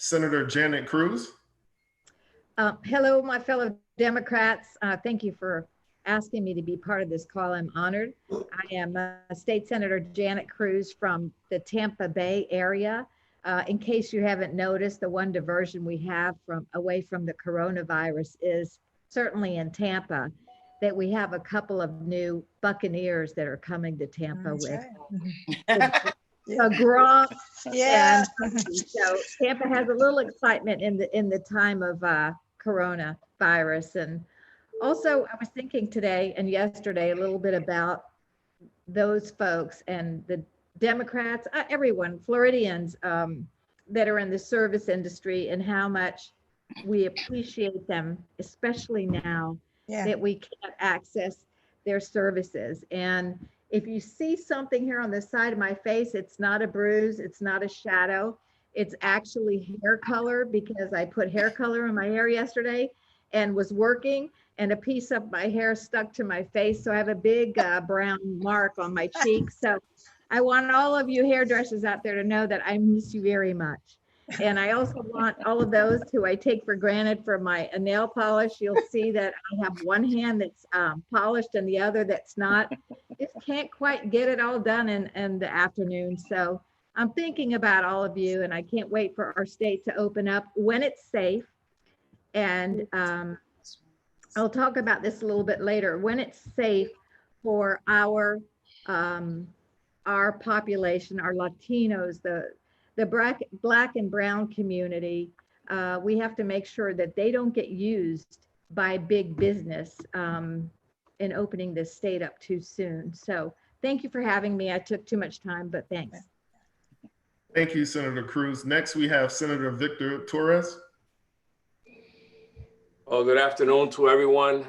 Senator Janet Cruz. Hello, my fellow Democrats. Thank you for asking me to be part of this call. I'm honored. I am State Senator Janet Cruz from the Tampa Bay area. In case you haven't noticed, the one diversion we have away from the coronavirus is certainly in Tampa, that we have a couple of new Buccaneers that are coming to Tampa with Gronk. Yeah. And so Tampa has a little excitement in the time of coronavirus. And also I was thinking today and yesterday a little bit about those folks and the Democrats, everyone, Floridians that are in the service industry, and how much we appreciate them, especially now that we can't access their services. And if you see something here on the side of my face, it's not a bruise, it's not a shadow, it's actually hair color, because I put hair color in my hair yesterday and was working, and a piece of my hair stuck to my face. So I have a big brown mark on my cheek. So I want all of you hairdressers out there to know that I miss you very much. And I also want all of those who I take for granted for my nail polish. You'll see that I have one hand that's polished and the other that's not. Just can't quite get it all done in the afternoon. So I'm thinking about all of you, and I can't wait for our state to open up when it's safe. And I'll talk about this a little bit later. When it's safe for our population, our Latinos, the Black and brown community, we have to make sure that they don't get used by big business in opening this state up too soon. So thank you for having me. I took too much time, but thanks. Thank you, Senator Cruz. Next, we have Senator Victor Torres. Well, good afternoon to everyone.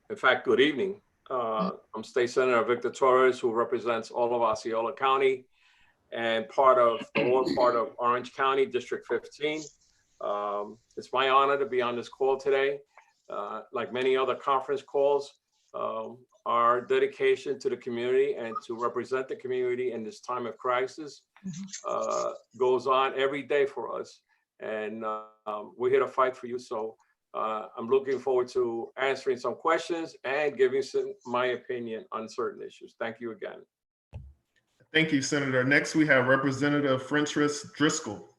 In fact, good evening. I'm State Senator Victor Torres, who represents all of Osceola County and part of the lower part of Orange County, District 15. It's my honor to be on this call today. Like many other conference calls, our dedication to the community and to represent the community in this time of crisis goes on every day for us. And we're here to fight for you. So I'm looking forward to answering some questions and giving my opinion on certain issues. Thank you again. Thank you, Senator. Next, we have Representative Frentress Driscoll.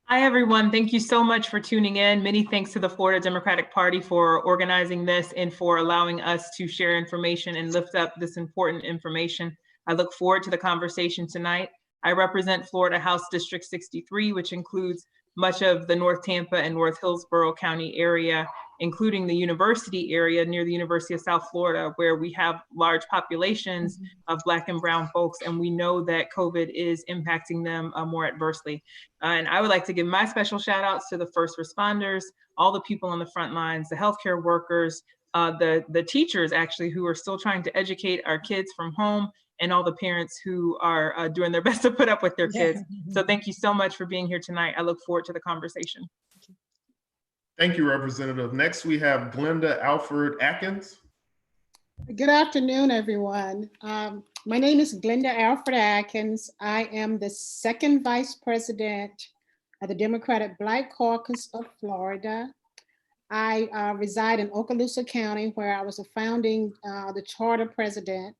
Hi, everyone. Thank you so much for tuning in. Many thanks to the Florida Democratic Party for organizing this and for allowing us to share information and lift up this important information. I look forward to the conversation tonight. I represent Florida House District 63, which includes much of the North Tampa and North Hillsborough County area, including the university area near the University of South Florida, where we have large populations of Black and brown folks, and we know that COVID is impacting them more adversely. And I would like to give my special shout outs to the first responders, all the people on the front lines, the healthcare workers, the teachers actually who are still trying to educate our kids from home, and all the parents who are doing their best to put up with their kids. So thank you so much for being here tonight. I look forward to the conversation. Thank you, Representative. Next, we have Glenda Alford Akins. Good afternoon, everyone. My name is Glenda Alford Akins. I am the second Vice President of the Democratic Black Caucus of Florida. I reside in Okaloosa County, where I was the founding, the charter president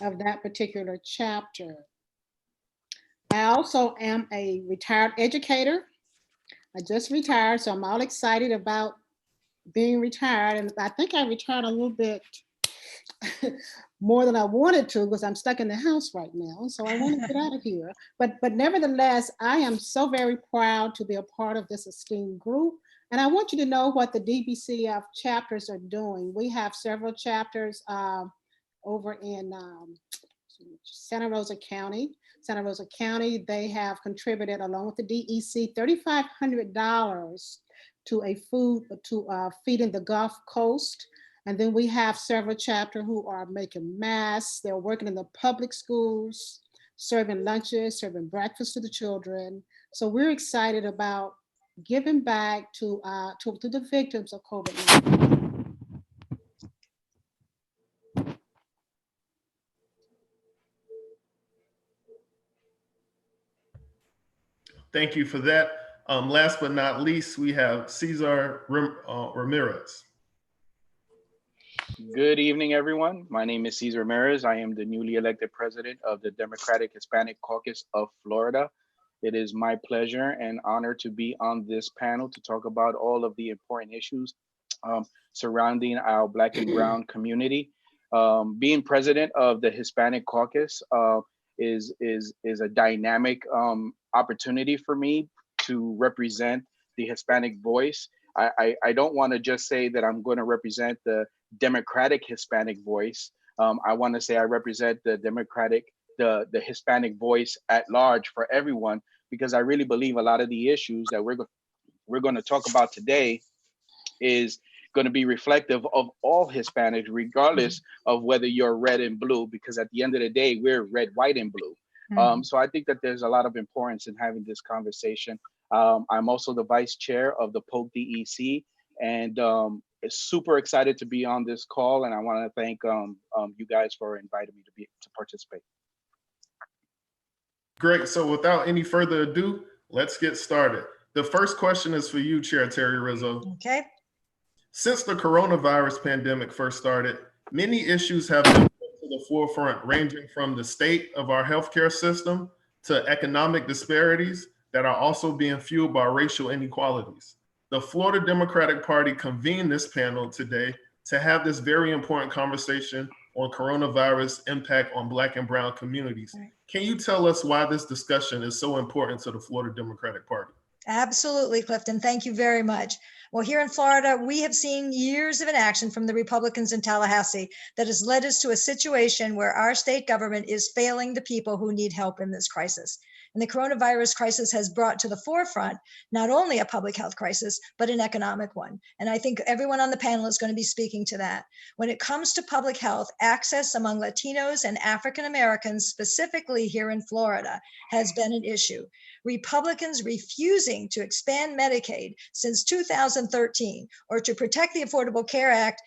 of that particular chapter. I also am a retired educator. I just retired, so I'm all excited about being retired. And I think I retired a little bit more than I wanted to, because I'm stuck in the house right now. So I want to get out of here. But nevertheless, I am so very proud to be a part of this esteemed group. And I want you to know what the DBCF chapters are doing. We have several chapters over in Santa Rosa County. Santa Rosa County, they have contributed, along with the DEC, $3,500 to a feeding the Gulf Coast. And then we have several chapters who are making masks. They're working in the public schools, serving lunches, serving breakfast to the children. So we're excited about giving back to the victims of COVID-19. Thank you for that. Last but not least, we have Cesar Ramirez. Good evening, everyone. My name is Cesar Ramirez. I am the newly elected president of the Democratic Hispanic Caucus of Florida. It is my pleasure and honor to be on this panel to talk about all of the important issues surrounding our Black and Brown community. Being president of the Hispanic Caucus is a dynamic opportunity for me to represent the Hispanic voice. I don't want to just say that I'm going to represent the Democratic Hispanic voice. I want to say I represent the the Hispanic voice at large for everyone, because I really believe a lot of the issues that we're going to talk about today is going to be reflective of all Hispanics, regardless of whether you're red and blue, because at the end of the day, we're red, white, and blue. So I think that there's a lot of importance in having this conversation. I'm also the vice chair of the Polk DEC, and super excited to be on this call. And I want to thank you guys for inviting me to participate. Great. So without any further ado, let's get started. The first question is for you, Chair Terry Rizzo. Okay. Since the coronavirus pandemic first started, many issues have been brought to the forefront, ranging from the state of our healthcare system to economic disparities that are also being fueled by racial inequalities. The Florida Democratic Party convened this panel today to have this very important conversation on coronavirus impact on Black and Brown communities. Right. Can you tell us why this discussion is so important to the Florida Democratic Party? Absolutely, Clifton. Thank you very much. Well, here in Florida, we have seen years of inaction from the Republicans in Tallahassee that has led us to a situation where our state government is failing the people who need help in this crisis. And the coronavirus crisis has brought to the forefront not only a public health crisis, but an economic one. And I think everyone on the panel is going to be speaking to that. When it comes to public health, access among Latinos and African Americans, specifically here in Florida, has been an issue. Republicans refusing to expand Medicaid since 2013 or to protect the Affordable Care Act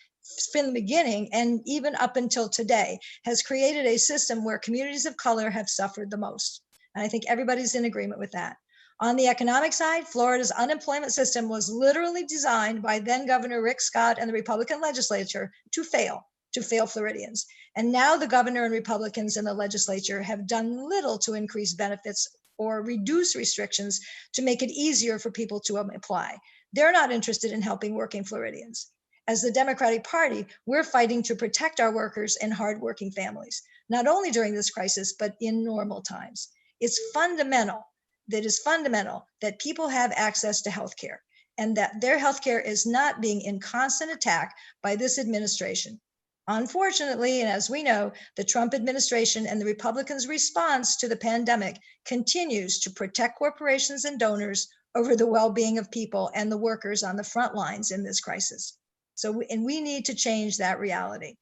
from the beginning and even up until today has created a system where communities of color have suffered the most. And I think everybody's in agreement with that. On the economic side, Florida's unemployment system was literally designed by then Governor Rick Scott and the Republican legislature to fail Floridians. And now the governor and Republicans in the legislature have done little to increase benefits or reduce restrictions to make it easier for people to apply. They're not interested in helping working Floridians. As the Democratic Party, we're fighting to protect our workers and hardworking families, not only during this crisis, but in normal times. It's fundamental that people have access to healthcare and that their healthcare is not being in constant attack by this administration. Unfortunately, and as we know, the Trump administration and the Republicans' response to the pandemic continues to protect corporations and donors over the well-being of people and the workers on the front lines in this crisis. And we need to change that reality.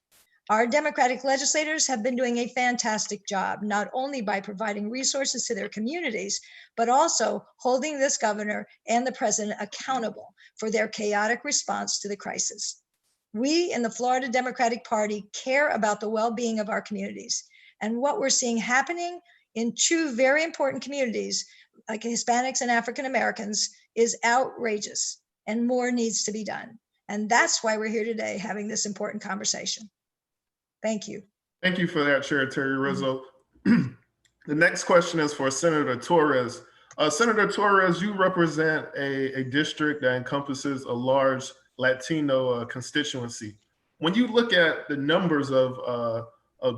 Our Democratic legislators have been doing a fantastic job, not only by providing resources to their communities, but also holding this governor and the president accountable for their chaotic response to the crisis. We in the Florida Democratic Party care about the well-being of our communities. And what we're seeing happening in two very important communities, like Hispanics and African Americans, is outrageous, and more needs to be done. And that's why we're here today having this important conversation. Thank you. Thank you for that, Chair Terry Rizzo. The next question is for Senator Torres. Senator Torres, you represent a district that encompasses a large Latino constituency. When you look at the numbers of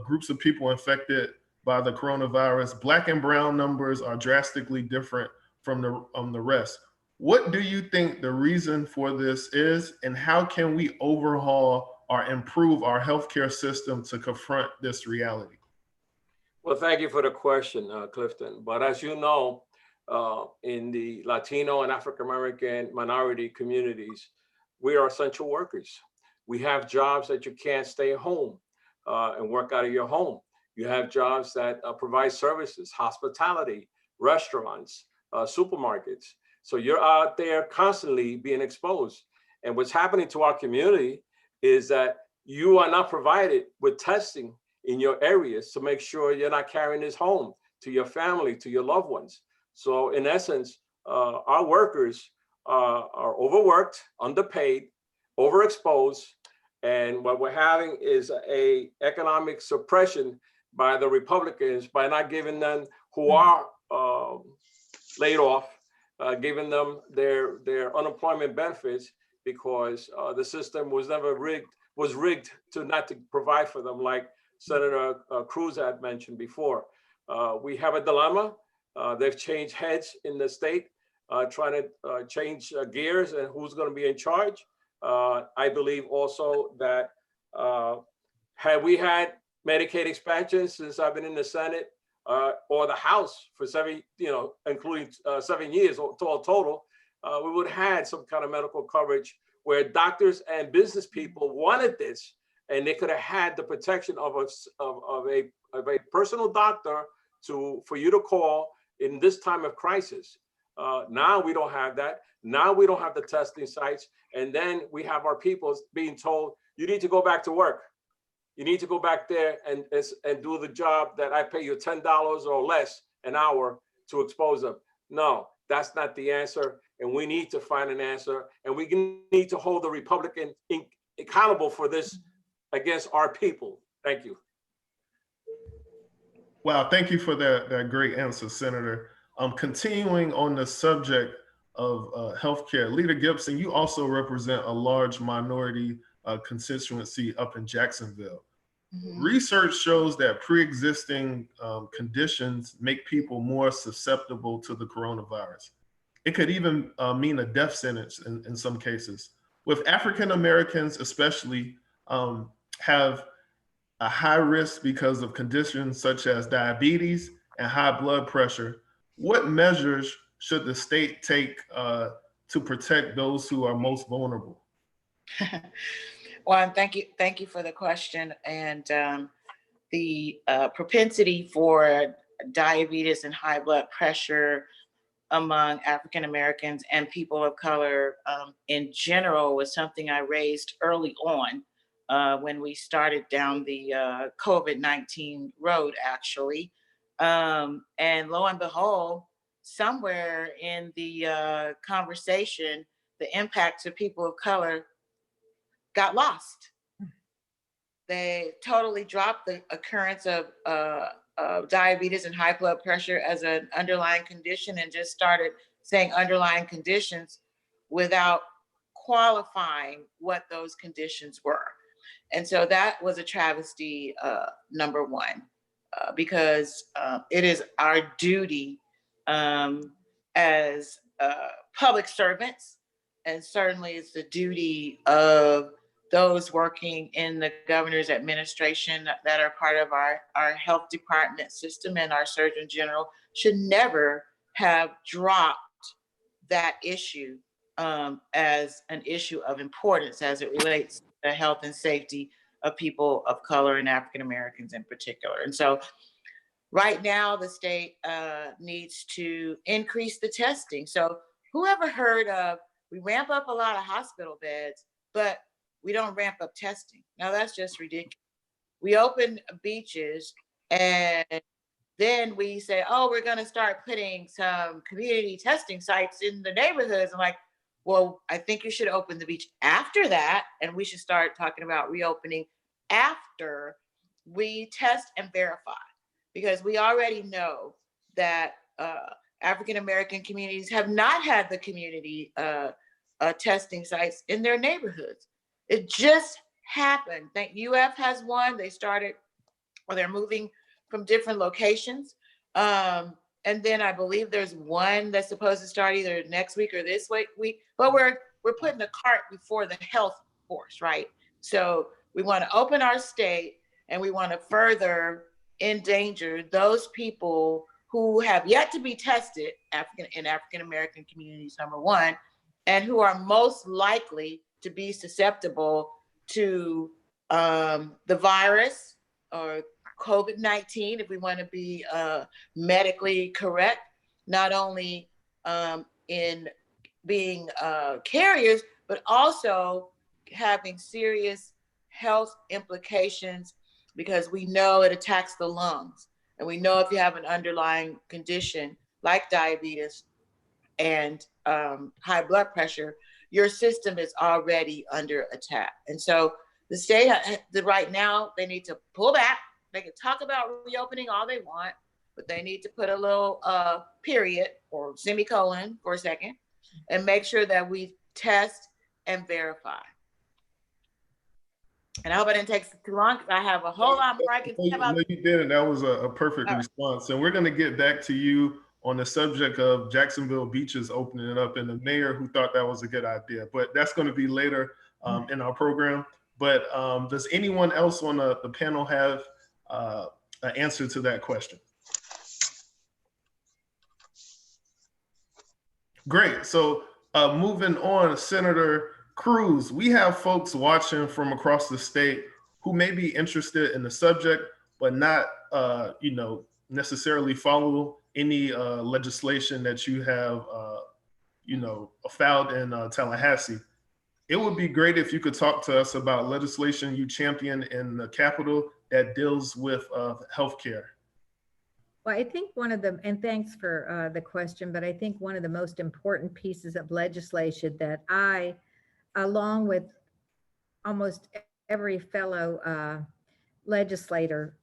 groups of people infected by the coronavirus, Black and Brown numbers are drastically different from the rest. What do you think the reason for this is, and how can we overhaul or improve our healthcare system to confront this reality? Well, thank you for the question, Clifton. But as you know, in the Latino and African American minority communities, we are essential workers. We have jobs that you can't stay home and work out of your home. You have jobs that provide services, hospitality, restaurants, supermarkets. So you're out there constantly being exposed. And what's happening to our community is that you are not provided with testing in your areas to make sure you're not carrying this home to your family, to your loved ones. So in essence, our workers are overworked, underpaid, overexposed, and what we're having is a economic suppression by the Republicans by not giving them who are laid off, giving them their unemployment benefits, because the system was never rigged to not to provide for them, like Senator Cruz had mentioned before. We have a dilemma. They've changed heads in the state, trying to change gears and who's going to be in charge. I believe also that had we had Medicaid expansion since I've been in the Senate or the House for including 7 years total, we would have had some kind of medical coverage where doctors and business people wanted this, and they could have had the protection of a personal doctor for you to call in this time of crisis. Now we don't have that. Now we don't have the testing sites. And then we have our people being told, you need to go back to work. You need to go back there and do the job that I pay you $10 or less an hour to expose them. No, that's not the answer. And we need to find an answer. And we need to hold the Republican accountable for this against our people. Thank you. Wow, thank you for that great answer, Senator. Continuing on the subject of healthcare, Leader Gibson, you also represent a large minority constituency up in Jacksonville. Mm-hmm. Research shows that pre-existing conditions make people more susceptible to the coronavirus. It could even mean a death sentence in some cases. With African Americans especially have a high risk because of conditions such as diabetes and high blood pressure, what measures should the state take to protect those who are most vulnerable? Well, thank you for the question. And the propensity for diabetes and high blood pressure among African Americans and people of color in general was something I raised early on when we started down the COVID-19 road, actually. And lo and behold, somewhere in the conversation, the impact to people of color got lost. They totally dropped the occurrence of diabetes and high blood pressure as an underlying condition and just started saying underlying conditions without qualifying what those conditions were. And so that was a travesty, number one, because it is our duty as public servants, and certainly it's the duty of those working in the governor's administration that are part of our health department system, and our Surgeon General should never have dropped that issue as an issue of importance as it relates to the health and safety of people of color and African Americans in particular. And so right now the state needs to increase the testing. So whoever heard of, we ramp up a lot of hospital beds, but we don't ramp up testing. Now that's just ridiculous. We open beaches and then we say, oh, we're gonna start putting some community testing sites in the neighborhoods. I'm like, well, I think you should open the beach after that. And we should start talking about reopening after we test and verify. Because we already know that African-American communities have not had the community testing sites in their neighborhoods. It just happened. That UF has one. They started, or they're moving from different locations. And then I believe there's one that's supposed to start either next week or this week. But we're putting the cart before the health horse, right? So we want to open our state, and we want to further endanger those people who have yet to be tested in African-American communities, number one, and who are most likely to be susceptible to the virus or COVID-19, if we want to be medically correct, not only in being carriers, but also having serious health implications, because we know it attacks the lungs. And we know if you have an underlying condition like diabetes and high blood pressure, your system is already under attack. And so the state, right now, they need to pull back. They can talk about reopening all they want, but they need to put a little period or semicolon for a second and make sure that we test and verify. And I hope I didn't take too long because I have a whole lot more I can say about. No, you didn't. That was a perfect response. And we're going to get back to you on the subject of Jacksonville beaches opening it up and the mayor who thought that was a good idea. But that's going to be later in our program. But does anyone else on the panel have an answer to that question? Great. So moving on, Senator Cruz, we have folks watching from across the state who may be interested in the subject, but not, necessarily follow any legislation that you have, filed in Tallahassee. It would be great if you could talk to us about legislation you champion in the Capitol that deals with healthcare. Well, I think one of the, and thanks for the question, but I think one of the most important pieces of legislation that I, along with almost every fellow legislator,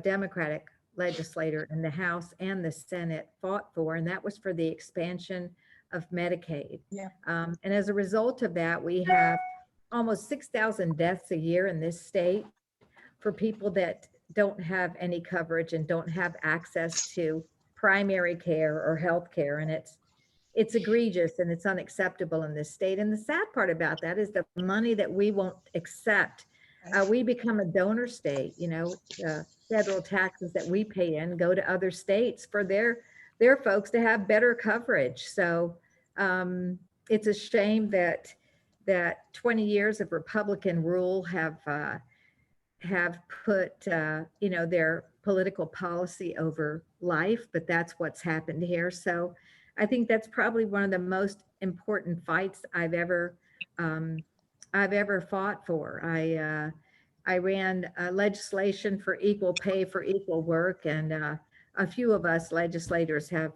Democratic legislator in the House and the Senate fought for, and that was for the expansion of Medicaid. Yeah. And as a result of that, we have almost 6,000 deaths a year in this state for people that don't have any coverage and don't have access to primary care or health care. And it's egregious and it's unacceptable in this state. And the sad part about that is the money that we won't accept. We become a donor state, federal taxes that we pay in go to other states for their folks to have better coverage. So it's a shame that 20 years of Republican rule have put, their political policy over life, but that's what's happened here. So I think that's probably one of the most important fights I've ever fought for. I ran legislation for equal pay for equal work, and a few of us legislators have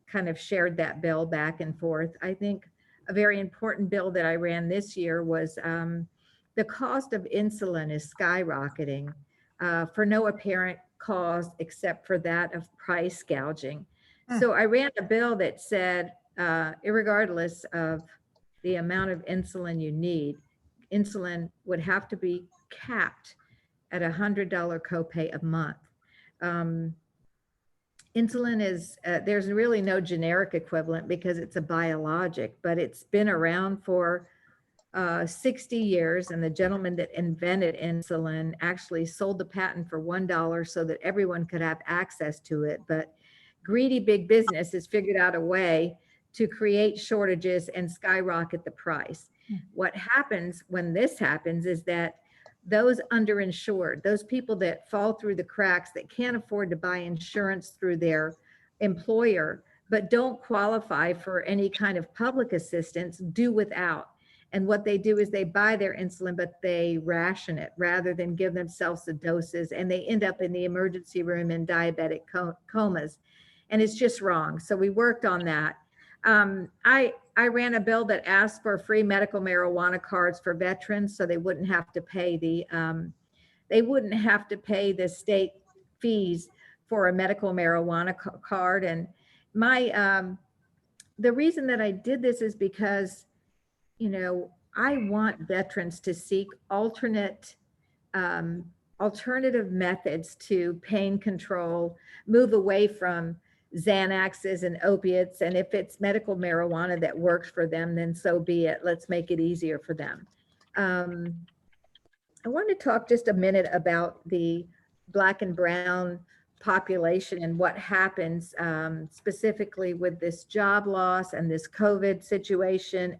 kind of shared that bill back and forth. I think a very important bill that I ran this year was the cost of insulin is skyrocketing for no apparent cause except for that of price gouging. So I ran a bill that said, irregardless of the amount of insulin you need, insulin would have to be capped at $100 copay a month. Insulin is, there's really no generic equivalent because it's a biologic, but it's been around for 60 years. And the gentleman that invented insulin actually sold the patent for $1 so that everyone could have access to it. But greedy big business has figured out a way to create shortages and skyrocket the price. What happens when this happens is that those underinsured, those people that fall through the cracks, that can't afford to buy insurance through their employer, but don't qualify for any kind of public assistance, do without. And what they do is they buy their insulin, but they ration it rather than give themselves the doses, and they end up in the emergency room in diabetic comas. And it's just wrong. So we worked on that. I ran a bill that asked for free medical marijuana cards for veterans, so they wouldn't have to pay the state fees for a medical marijuana card. And the reason that I did this is because, I want veterans to seek alternative methods to pain control, move away from Xanaxes and opiates. And if it's medical marijuana that works for them, then so be it. Let's make it easier for them. I want to talk just a minute about the Black and Brown population and what happens specifically with this job loss and this COVID situation.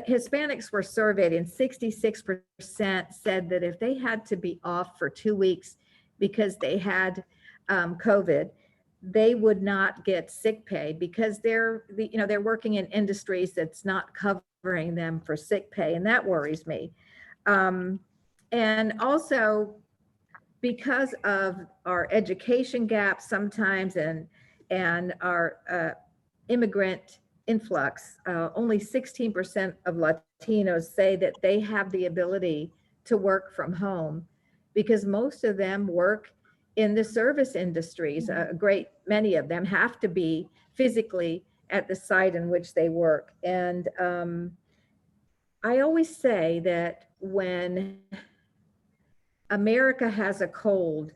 Hispanics were surveyed, and 66% said that if they had to be off for 2 weeks because they had COVID, they would not get sick pay because they're working in industries that's not covering them for sick pay, and that worries me. And also because of our education gaps sometimes, and and our immigrant influx, only 16% of Latinos say that they have the ability to work from home, because most of them work in the service industries. A great many of them have to be physically at the site in which they work. And I always say that when America has a cold,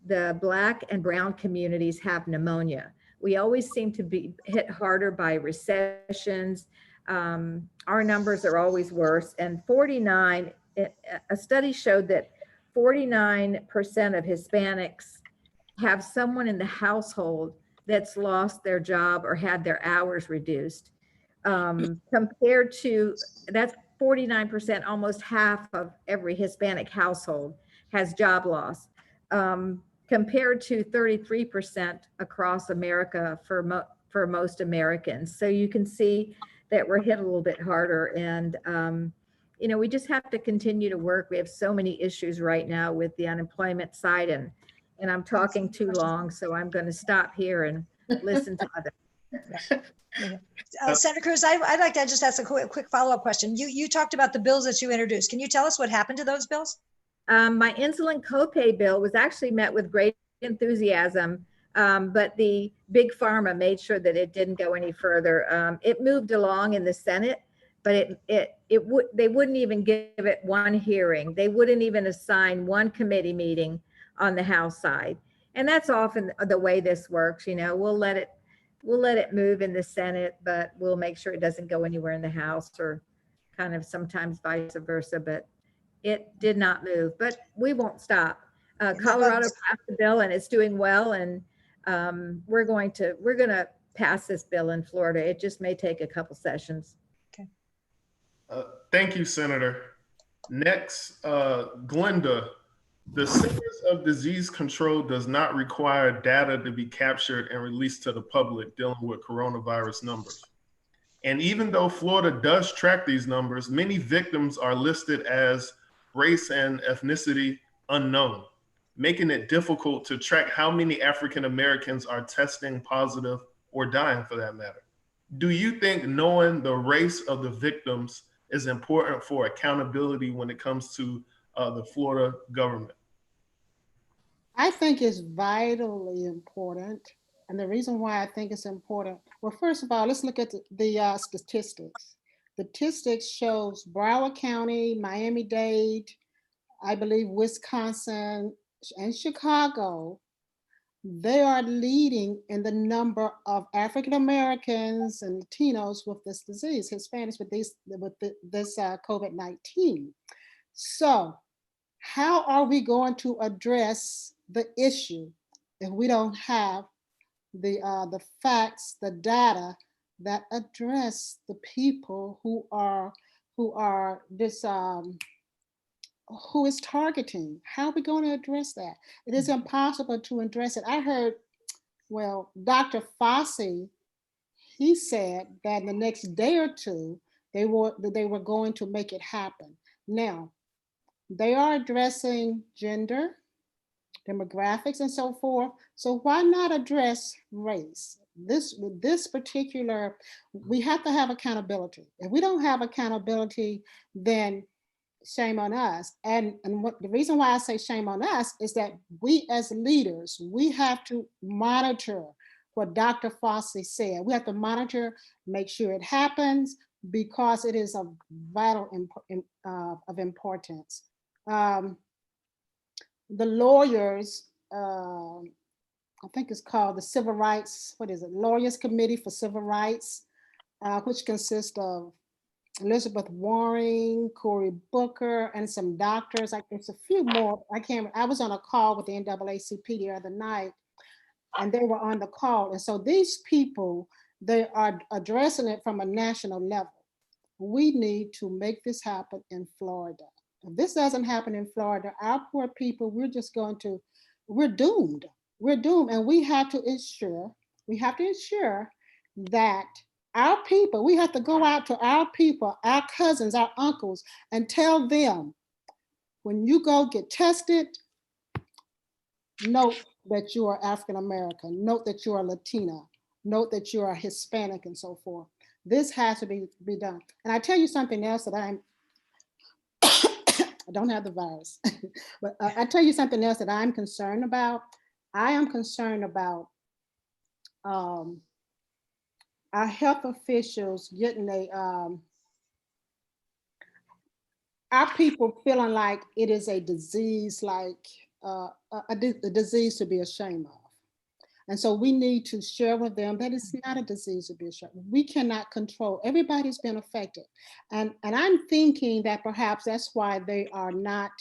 the Black and brown communities have pneumonia. We always seem to be hit harder by recessions. Our numbers are always worse. And a study showed that 49% of Hispanics have someone in the household that's lost their job or had their hours reduced. Compared to, that's 49%, almost half of every Hispanic household has job loss, compared to 33% across America for most Americans. So you can see that we're hit a little bit harder. And you know, we just have to continue to work. We have so many issues right now with the unemployment side, and I'm talking too long, so I'm going to stop here and listen to others. Senator Cruz, I'd like to just ask a quick follow-up question. You talked about the bills that you introduced. Can you tell us what happened to those bills? My insulin copay bill was actually met with great enthusiasm, but the big pharma made sure that it didn't go any further. It moved along in the Senate, but they wouldn't even give it one hearing. They wouldn't even assign one committee meeting on the House side. And that's often the way this works. You know, we'll let it move in the Senate, but we'll make sure it doesn't go anywhere in the House, or kind of sometimes vice versa. But it did not move, but we won't stop. Colorado passed the bill and it's doing well. And we're going to pass this bill in Florida. It just may take a couple sessions. Okay. Thank you, Senator. Next, Glenda. The Centers of Disease Control does not require data to be captured and released to the public dealing with coronavirus numbers. And even though Florida does track these numbers, many victims are listed as race and ethnicity unknown, making it difficult to track how many African Americans are testing positive or dying for that matter. Do you think knowing the race of the victims is important for accountability when it comes to the Florida government? I think it's vitally important. And the reason why I think it's important, well, first of all, let's look at the statistics. Statistics shows Broward County, Miami-Dade, I believe Wisconsin and Chicago, they are leading in the number of African Americans and Latinos with this disease, Hispanics with this COVID-19. So how are we going to address the issue if we don't have the facts, the data that address the people who is targeting? How are we going to address that? It is impossible to address it. I heard, well, Dr. Fossey, he said that in the next day or two, they were going to make it happen. Now, they are addressing gender, demographics, and so forth. So why not address race? This particular, we have to have accountability. If we don't have accountability, then shame on us. And what the reason why I say shame on us is that we as leaders, we have to monitor what Dr. Fossey said. We have to monitor, make sure it happens, because it is of vital of importance. The lawyers, I think it's called the Civil Rights, Lawyers Committee for Civil Rights, which consists of Elizabeth Warren, Cory Booker, and some doctors. Like there's a few more. I was on a call with the NAACP the other night, and they were on the call. And so these people, they are addressing it from a national level. We need to make this happen in Florida. If this doesn't happen in Florida, our poor people, we're doomed. We're doomed, and we have to ensure that our people, we have to go out to our people, our cousins, our uncles, and tell them, when you go get tested, note that you are African American. Note that you are Latina. Note that you are Hispanic and so forth. This has to be done. And I tell you something else that I don't have the virus, but I tell you something else that I'm concerned about. I am concerned about our health officials getting our people feeling like it is a disease, like a disease to be ashamed of. And so we need to share with them that it's not a disease to be ashamed. We cannot control, everybody's been affected. And I'm thinking that perhaps that's why they are not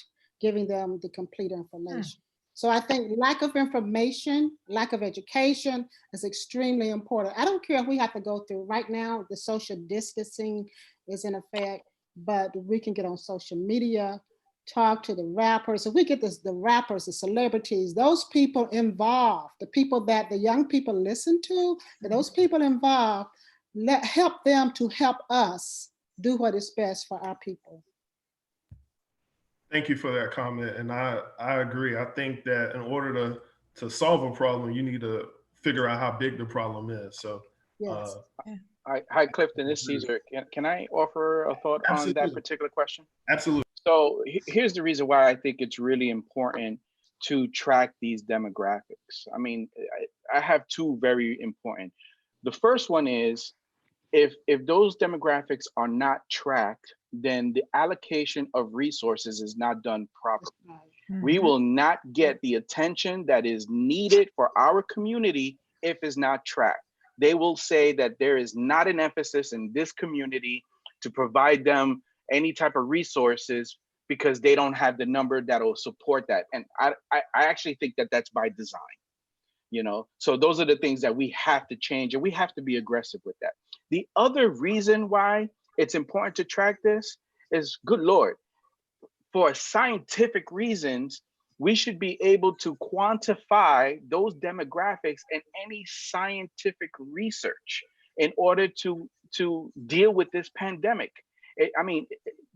giving them the complete information. So I think lack of information, lack of education is extremely important. I don't care if we have to go through, right now, the social distancing is in effect, but we can get on social media, talk to the rappers. If we get the rappers, the celebrities, those people involved, the people that the young people listen to, those people involved, help them to help us do what is best for our people. Thank you for that comment. And I agree. I think that in order to solve a problem, you need to figure out how big the problem is. So yes. Hi, Clifton, this is Caesar. Can I offer a thought Absolutely. on that particular question? Absolutely. So here's the reason why I think it's really important to track these demographics. I mean, I have two very important. The first one is, if those demographics are not tracked, then the allocation of resources is not done properly. We will not get the attention that is needed for our community if it's not tracked. They will say that there is not an emphasis in this community to provide them any type of resources because they don't have the number that will support that. And I actually think that that's by design, you know? So those are the things that we have to change, and we have to be aggressive with that. The other reason why it's important to track this is, good Lord, for scientific reasons, we should be able to quantify those demographics in any scientific research in order to deal with this pandemic. I mean,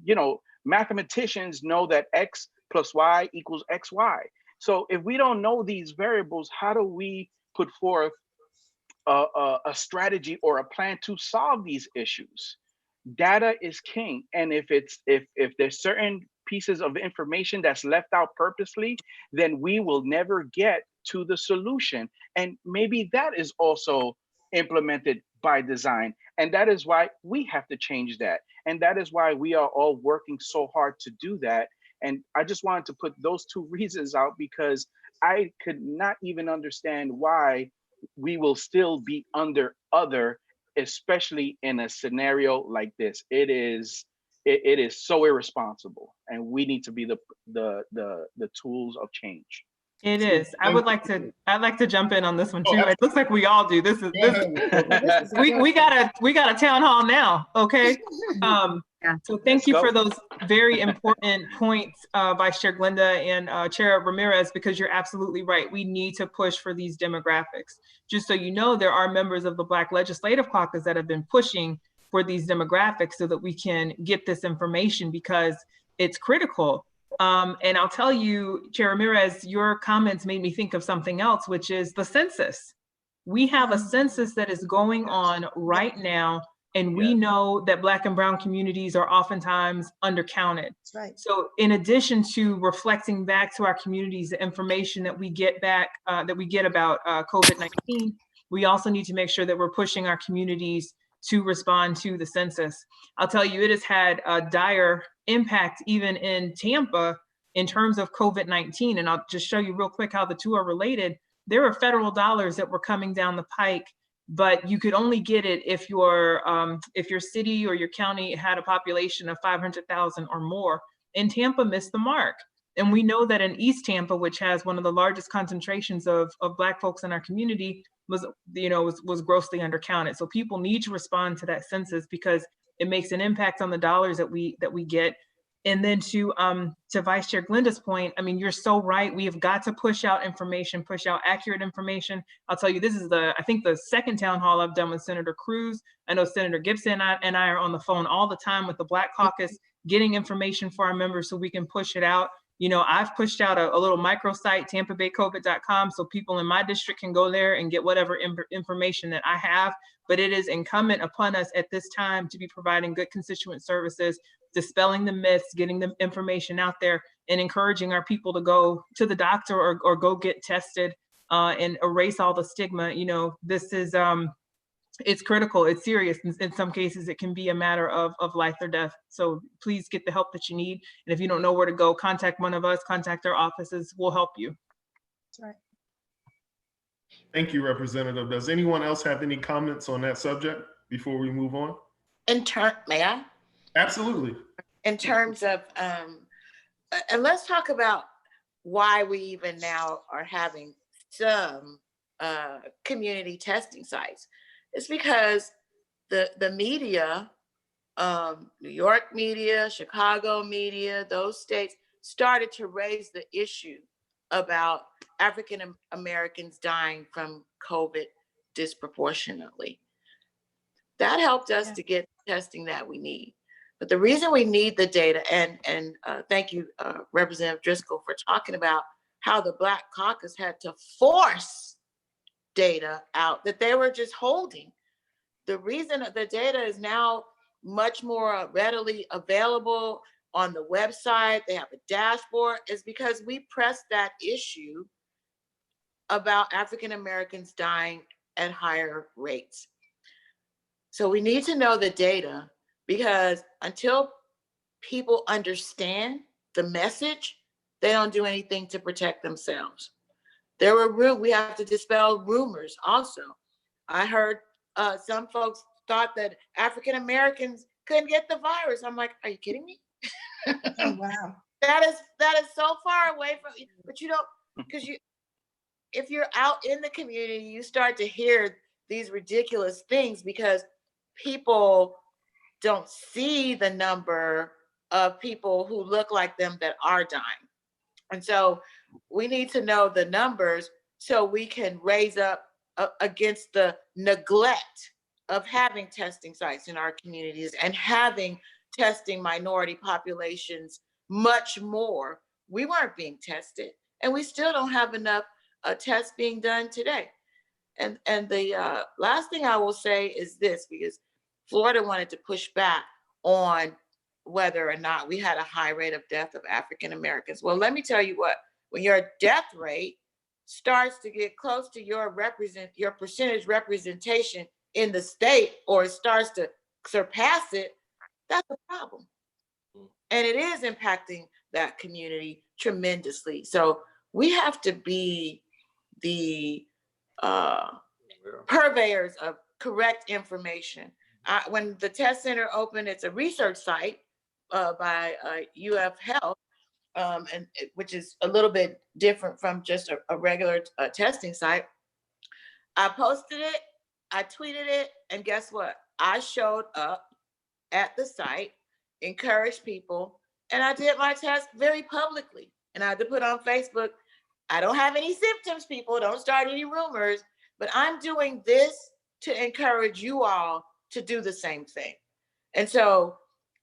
you know, mathematicians know that X plus Y equals XY. So if we don't know these variables, how do we put forth a strategy or a plan to solve these issues? Data is king. And if there's certain pieces of information that's left out purposely, then we will never get to the solution. And maybe that is also implemented by design. And that is why we have to change that. And that is why we are all working so hard to do that. And I just wanted to put those two reasons out, because I could not even understand why we will still be under other, especially in a scenario like this. It is so irresponsible, and we need to be the tools of change. It is. I'd like to jump in on this one too. It looks like we all do. This is we got a town hall now. Okay. So thank you for those very important points, Vice Chair Glenda and Chair Ramirez, because you're absolutely right. We need to push for these demographics. Just so you know, there are members of the Black Legislative Caucus that have been pushing for these demographics so that we can get this information, because it's critical. And I'll tell you, Chair Ramirez, your comments made me think of something else, which is the census. We have a census that is going on right now, and we know that Black and Brown communities are oftentimes undercounted. That's right. So in addition to reflecting back to our communities the information that we get back, that we get about COVID-19, we also need to make sure that we're pushing our communities to respond to the census. I'll tell you, it has had a dire impact even in Tampa in terms of COVID-19. And I'll just show you real quick how the two are related. There are federal dollars that were coming down the pike, but you could only get it if your city or your county had a population of 500,000 or more. And Tampa missed the mark. And we know that in East Tampa, which has one of the largest concentrations of Black folks in our community, was grossly undercounted. So people need to respond to that census because it makes an impact on the dollars that we get. And then to Vice Chair Glenda's point, I mean, you're so right. We have got to push out information, push out accurate information. I'll tell you, this is I think the second town hall I've done with Senator Cruz. I know Senator Gibson and I are on the phone all the time with the Black Caucus, getting information for our members so we can push it out. You know, I've pushed out a little microsite, tampabaycovid.com, so people in my district can go there and get whatever information that I have. But it is incumbent upon us at this time to be providing good constituent services, dispelling the myths, getting the information out there, and encouraging our people to go to the doctor or go get tested and erase all the stigma. You know, this is, it's critical, it's serious. In some cases, it can be a matter of life or death. So please get the help that you need. And if you don't know where to go, contact one of us, contact our offices, we'll help you. That's right. Thank you, Representative. Does anyone else have any comments on that subject before we move on? May I? Absolutely. In terms of, and let's talk about why we even now are having some community testing sites. It's because the media, New York media, Chicago media, those states started to raise the issue about African Americans dying from COVID disproportionately. That helped us to get the testing that we need. But the reason we need the data, and thank you, Representative Driscoll, for talking about how the Black Caucus had to force data out that they were just holding. The reason that the data is now much more readily available on the website, they have a dashboard, is because we pressed that issue about African Americans dying at higher rates. So we need to know the data, because until people understand the message, they don't do anything to protect themselves. We have to dispel rumors also. I heard some folks thought that African Americans couldn't get the virus. I'm like, are you kidding me? Oh, wow. That is so far away from you, but you don't, because if you're out in the community, you start to hear these ridiculous things because people don't see the number of people who look like them that are dying. And so we need to know the numbers so we can raise up against the neglect of having testing sites in our communities and having testing minority populations much more. We weren't being tested, and we still don't have enough tests being done today. And the last thing I will say is this, because Florida wanted to push back on whether or not we had a high rate of death of African Americans. Well, let me tell you what, when your death rate starts to get close to your percentage representation in the state, or it starts to surpass it, that's a problem. And it is impacting that community tremendously. So we have to be the purveyors of correct information. When the test center opened, it's a research site by UF Health, which is a little bit different from just a regular testing site. I posted it, I tweeted it, and guess what? I showed up at the site, encouraged people, and I did my test very publicly. And I had to put on Facebook, I don't have any symptoms, people, don't start any rumors, but I'm doing this to encourage you all to do the same thing. And so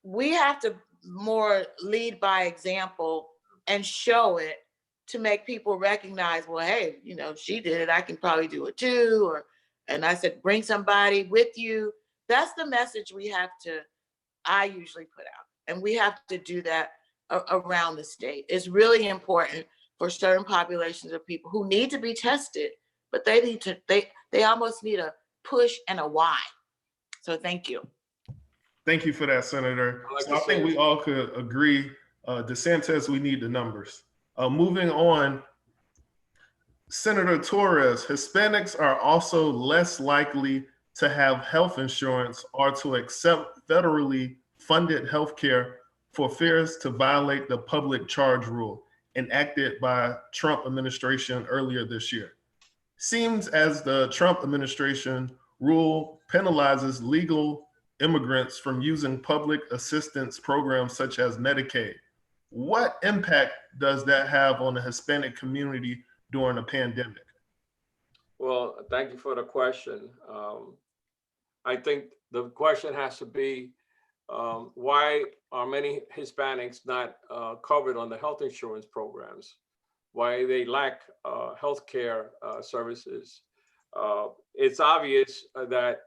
we have to more lead by example and show it to make people recognize, well, hey, you know, she did it, I can probably do it too. And I said, bring somebody with you. That's the message I usually put out. And we have to do that around the state. It's really important for certain populations of people who need to be tested, but they almost need a push and a why. So thank you. Thank you for that, Senator. I think we all could agree, DeSantis, we need the numbers. Moving on, Senator Torres, Hispanics are also less likely to have health insurance or to accept federally funded health care for fears to violate the public charge rule enacted by Trump administration earlier this year. Seems as the Trump administration rule penalizes legal immigrants from using public assistance programs such as Medicaid. What impact does that have on the Hispanic community during a pandemic? Well, thank you for the question. I think the question has to be, why are many Hispanics not covered on the health insurance programs? Why they lack healthcare services? It's obvious that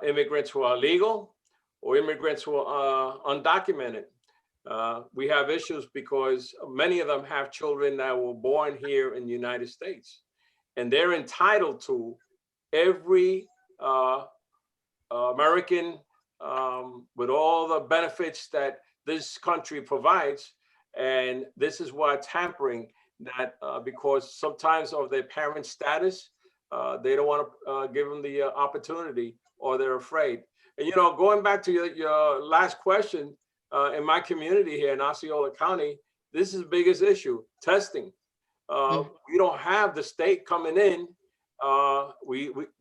immigrants who are legal or immigrants who are undocumented, we have issues because many of them have children that were born here in the United States, and they're entitled to every American with all the benefits that this country provides. And this is what's hampering that because sometimes of their parent status, they don't want to give them the opportunity, or they're afraid. And, you know, going back to your last question, in my community here in Osceola County, this is the biggest issue, testing. We don't have the state coming in.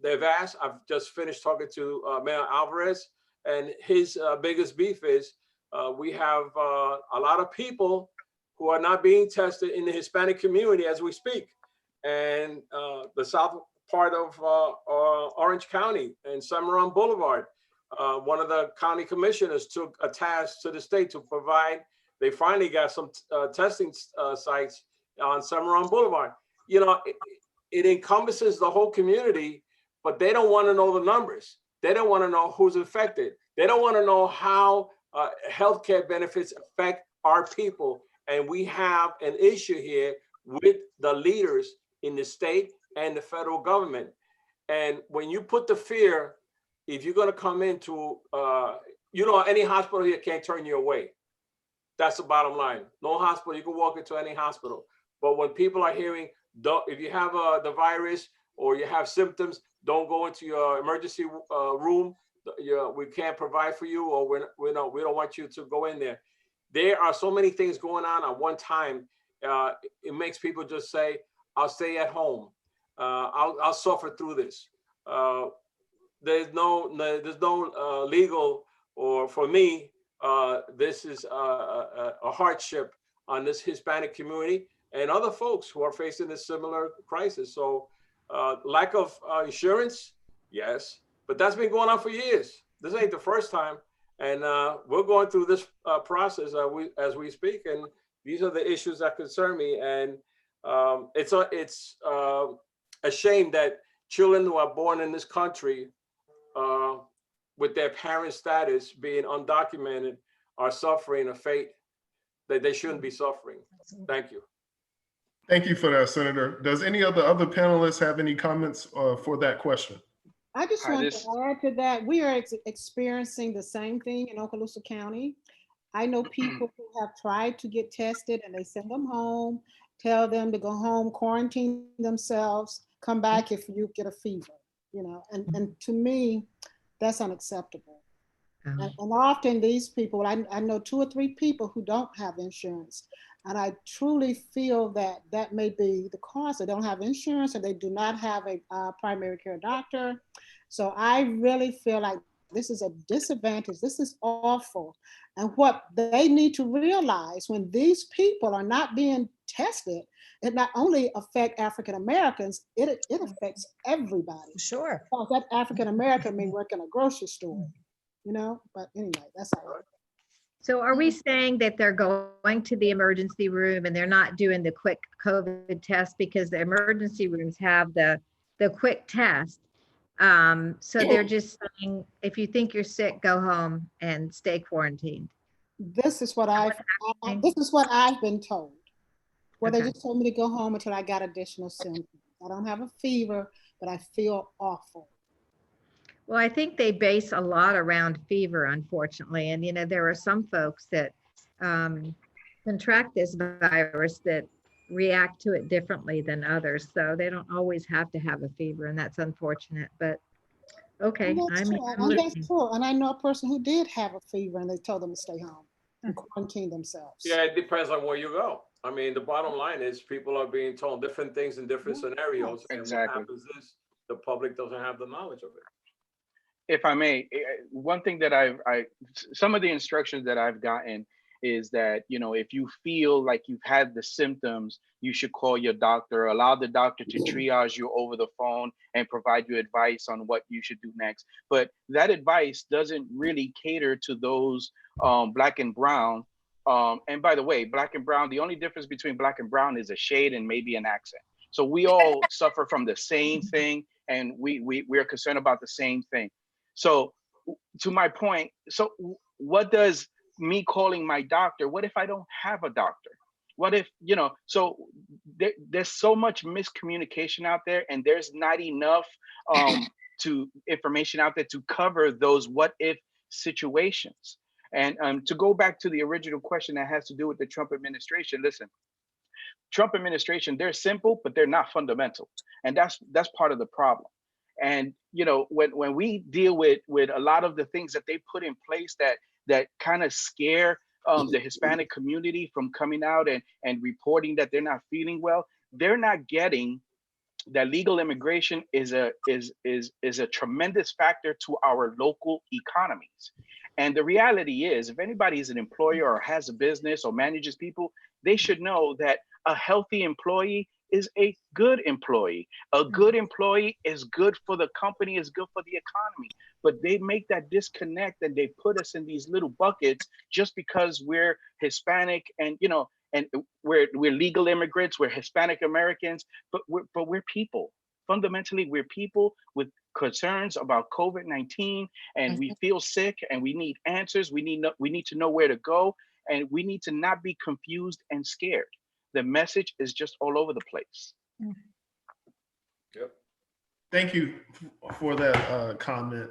They've asked, I've just finished talking to Mayor Alvarez, and his biggest beef is we have a lot of people who are not being tested in the Hispanic community as we speak. And the south part of Orange County and Cimarron Boulevard, one of the county commissioners took a task to the state to provide, they finally got some testing sites on Cimarron Boulevard. You know, it encompasses the whole community, but they don't want to know the numbers. They don't want to know who's infected. They don't want to know how healthcare benefits affect our people. And we have an issue here with the leaders in the state and the federal government. And when you put the fear, if you're going to come into, you know, any hospital here can't turn you away. That's the bottom line. No hospital, you can walk into any hospital. But when people are hearing, if you have the virus or you have symptoms, don't go into your emergency room. We can't provide for you, or we don't want you to go in there. There are so many things going on at one time. It makes people just say, I'll stay at home. I'll suffer through this. There's no legal, or for me, this is a hardship on this Hispanic community and other folks who are facing a similar crisis. So lack of insurance, yes, but that's been going on for years. This ain't the first time. And we're going through this process as we speak. And these are the issues that concern me. And it's a shame that children who are born in this country with their parent status being undocumented are suffering a fate that they shouldn't be suffering. Thank you. Thank you for that, Senator. Does any of the other panelists have any comments for that question? I just want to add to that. We are experiencing the same thing in Okaloosa County. I know people who have tried to get tested and they send them home, tell them to go home, quarantine themselves, come back if you get a fever, you know, and to me, that's unacceptable. And often these people, I know 2 or 3 people who don't have insurance. And I truly feel that that may be the cause. They don't have insurance, or they do not have a primary care doctor. So I really feel like this is a disadvantage. This is awful. And what they need to realize, when these people are not being tested, it not only affects African Americans, it affects everybody. Sure. Because that African American may work in a grocery store, you know, but anyway, that's all right. So are we saying that they're going to the emergency room and they're not doing the quick COVID test because the emergency rooms have the quick test? So they're just saying, if you think you're sick, go home and stay quarantined. This is what I've been told. Well, they just told me to go home until I got additional symptoms. I don't have a fever, but I feel awful. Well, I think they base a lot around fever, unfortunately. And, you know, there are some folks that contract this virus that react to it differently than others. So they don't always have to have a fever, and that's unfortunate. But okay, that's true. And I know a person who did have a fever and they told them to stay home and quarantine themselves. Yeah, it depends on where you go. I mean, the bottom line is people are being told different things in different scenarios. And what happens is the public doesn't have the knowledge of it. If I may, one thing that some of the instructions that I've gotten is that, you know, if you feel like you've had the symptoms, you should call your doctor, allow the doctor to triage you over the phone and provide you advice on what you should do next. But that advice doesn't really cater to those Black and brown. And by the way, Black and brown, the only difference between Black and brown is a shade and maybe an accent. So we all suffer from the same thing, and we're concerned about the same thing. So to my point, so what does me calling my doctor, what if I don't have a doctor? What if, you know, so there's so much miscommunication out there, and there's not enough information out there to cover those what if situations. And to go back to the original question that has to do with the Trump administration, listen, Trump administration, they're simple, but they're not fundamental. And that's part of the problem. And, you know, when we deal with a lot of the things that they put in place that kind of scare the Hispanic community from coming out and reporting that they're not feeling well, they're not getting that legal immigration is a tremendous factor to our local economies. And the reality is, if anybody is an employer or has a business or manages people, they should know that a healthy employee is a good employee. A good employee is good for the company, is good for the economy. But they make that disconnect and they put us in these little buckets just because we're Hispanic and, you know, and we're legal immigrants, we're Hispanic Americans, but we're people. Fundamentally, we're people with concerns about COVID-19, and we feel sick and we need answers. We need to know where to go, and we need to not be confused and scared. The message is just all over the place. Yep. Thank you for that comment.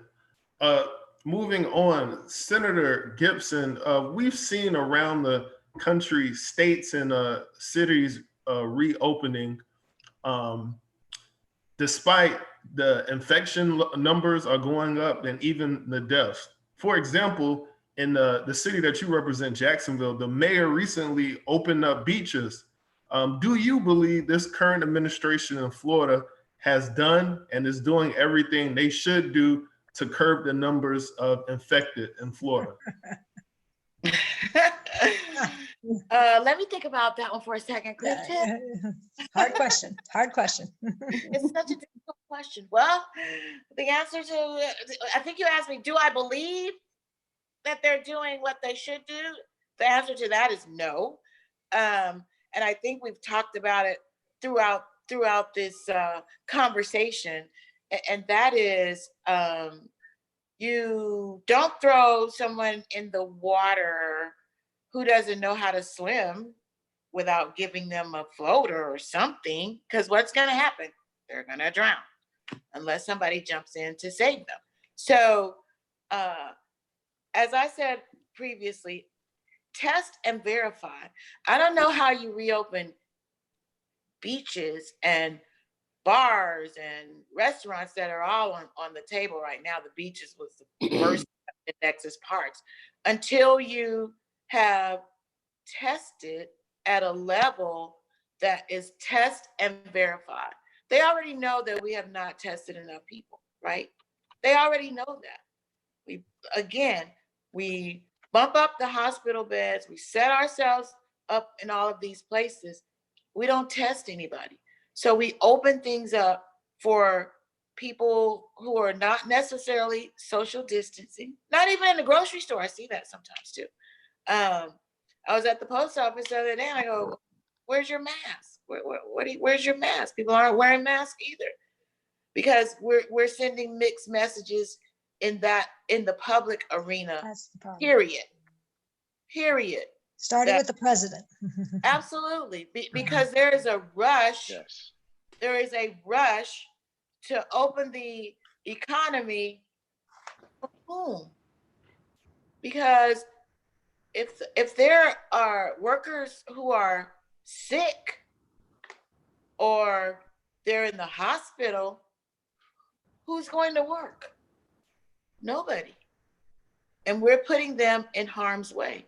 Moving on, Senator Gibson, we've seen around the country, states and cities reopening, despite the infection numbers are going up and even the deaths. For example, in the city that you represent, Jacksonville, the mayor recently opened up beaches. Do you believe this current administration in Florida has done and is doing everything they should do to curb the numbers of infected in Florida? Let me think about that one for a second, Clifton. Hard question. Hard question. It's such a difficult question. Well, the answer to, I think you asked me, do I believe that they're doing what they should do? The answer to that is no. And I think we've talked about it throughout this conversation, and that is, you don't throw someone in the water who doesn't know how to swim without giving them a floater or something, because what's going to happen? They're going to drown unless somebody jumps in to save them. So, as I said previously, test and verify. I don't know how you reopen beaches and bars and restaurants that are all on the table right now. The beaches was the first in Nexus Parks, until you have tested at a level that is test and verify. They already know that we have not tested enough people, right? They already know that. We bump up the hospital beds, we set ourselves up in all of these places. We don't test anybody. So we open things up for people who are not necessarily social distancing, not even in the grocery store. I see that sometimes too. I was at the post office the other day and I go, where's your mask? Where's your mask? People aren't wearing masks either, because we're sending mixed messages in the public arena. That's the problem. Period. Starting with the president. Absolutely, because there is a rush. Yes. There is a rush to open the economy for whom? Because if there are workers who are sick or they're in the hospital, who's going to work? Nobody. And we're putting them in harm's way.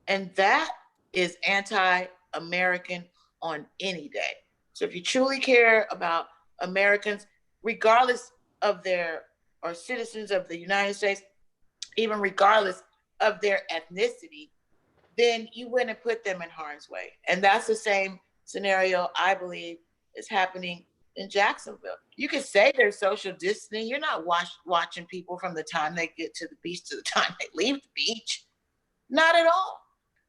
And that is anti-American on any day. So if you truly care about Americans, regardless of or citizens of the United States, even regardless of their ethnicity, then you wouldn't put them in harm's way. And that's the same scenario I believe is happening in Jacksonville. You can say there's social distancing. You're not watching people from the time they get to the beach to the time they leave the beach. Not at all.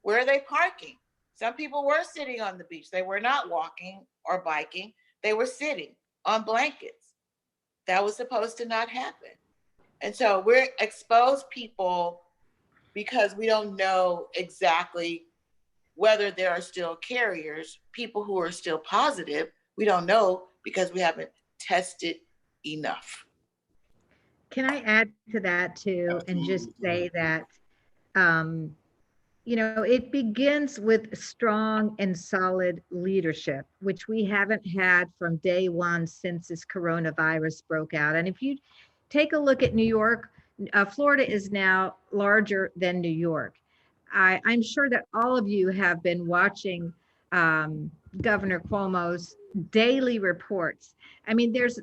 Where are they parking? Some people were sitting on the beach. They were not walking or biking. They were sitting on blankets. That was supposed to not happen. And so we're exposed people because we don't know exactly whether there are still carriers, people who are still positive. We don't know because we haven't tested enough. Can I add to that too, and just say that, you know, it begins with strong and solid leadership, which we haven't had from day one since this coronavirus broke out. And if you take a look at New York, Florida is now larger than New York. I'm sure that all of you have been watching Governor Cuomo's daily reports. I mean, there's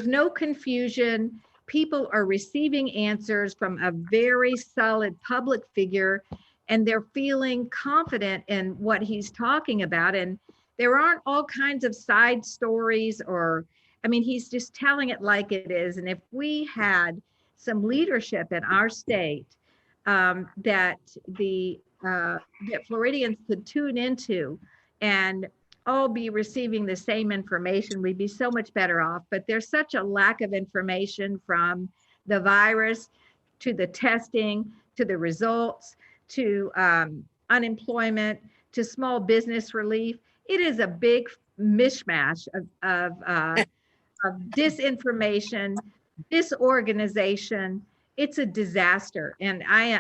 no confusion. People are receiving answers from a very solid public figure, and they're feeling confident in what he's talking about. And there aren't all kinds of side stories, or, I mean, he's just telling it like it is. And if we had some leadership in our state that Floridians could tune into and all be receiving the same information, we'd be so much better off. But there's such a lack of information, from the virus to the testing to the results to unemployment to small business relief. It is a big mishmash of disinformation, disorganization. It's a disaster, and I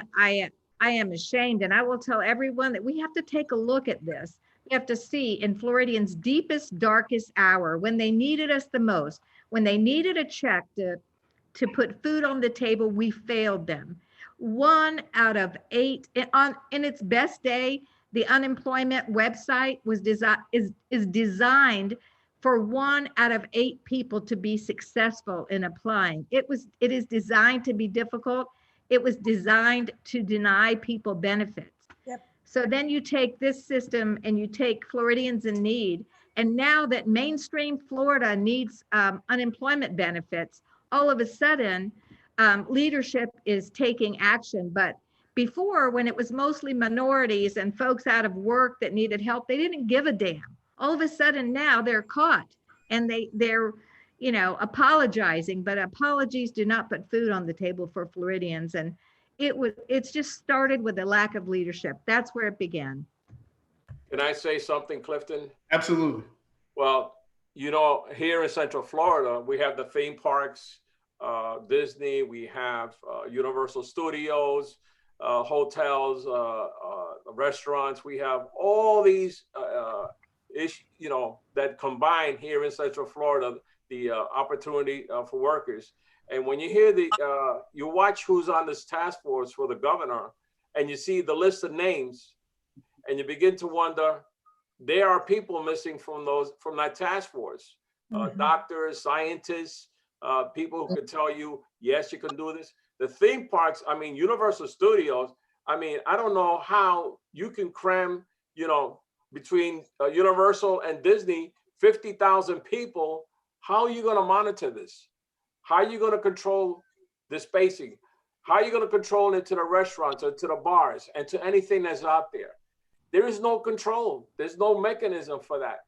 am ashamed. And I will tell everyone that we have to take a look at this. We have to see, in Floridians' deepest, darkest hour, when they needed us the most, when they needed a check to put food on the table, we failed them. 1 out of 8 in its best day, the unemployment website is designed for 1 out of 8 people to be successful in applying. It is designed to be difficult. It was designed to deny people benefits. Yep. So then you take this system and you take Floridians in need, and now that mainstream Florida needs unemployment benefits, all of a sudden leadership is taking action. But before, when it was mostly minorities and folks out of work that needed help, they didn't give a damn. All of a sudden now they're caught, and they're apologizing, but apologies do not put food on the table for Floridians. And it's just started with a lack of leadership. That's where it began. Can I say something, Clifton? Absolutely. Well, here in Central Florida, we have the theme parks, Disney, we have Universal Studios, hotels, restaurants. We have all these that combine here in Central Florida, the opportunity for workers. And when you hear you watch who's on this task force for the governor, and you see the list of names, and you begin to wonder, there are people missing from that task force. Doctors, scientists, people who could tell you, yes, you can do this. The theme parks, I mean, Universal Studios, I mean, I don't know how you can cram, between Universal and Disney, 50,000 people. How are you going to monitor this? How are you going to control the spacing? How are you going to control it to the restaurants or to the bars and to anything that's out there? There is no control. There's no mechanism for that.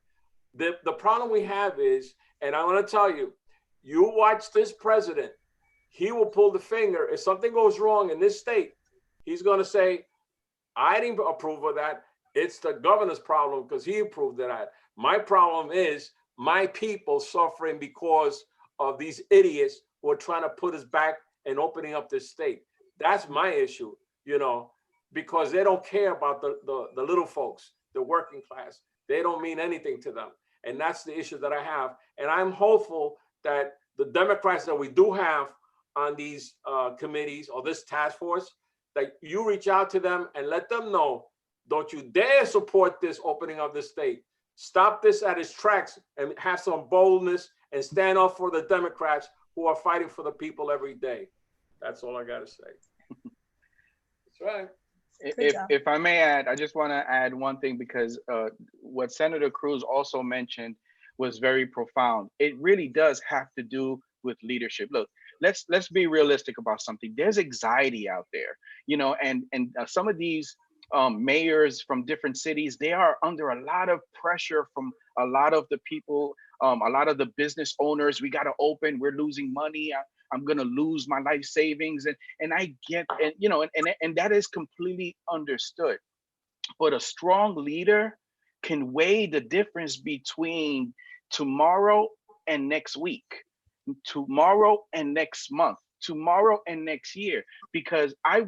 The problem we have is, and I want to tell you, you watch this president, he will pull the finger. If something goes wrong in this state, he's going to say, I didn't approve of that. It's the governor's problem because he approved of that. My problem is my people suffering because of these idiots who are trying to put us back and opening up this state. That's my issue, because they don't care about the little folks, the working class. They don't mean anything to them. And that's the issue that I have. And I'm hopeful that the Democrats that we do have on these committees or this task force, that you reach out to them and let them know, don't you dare support this opening of the state. Stop this at its tracks and have some boldness and stand up for the Democrats who are fighting for the people every day. That's all I got to say. That's right. job. If I may add, I just want to add one thing, because what Senator Cruz also mentioned was very profound. It really does have to do with leadership. Look, let's be realistic about something. There's anxiety out there, you know, and some of these mayors from different cities, they are under a lot of pressure from a lot of the people, a lot of the business owners. We got to open, we're losing money. I'm gonna lose my life savings, and I get, and you know, and that is completely understood. But a strong leader can weigh the difference between tomorrow and next week, tomorrow and next month, tomorrow and next year. Because I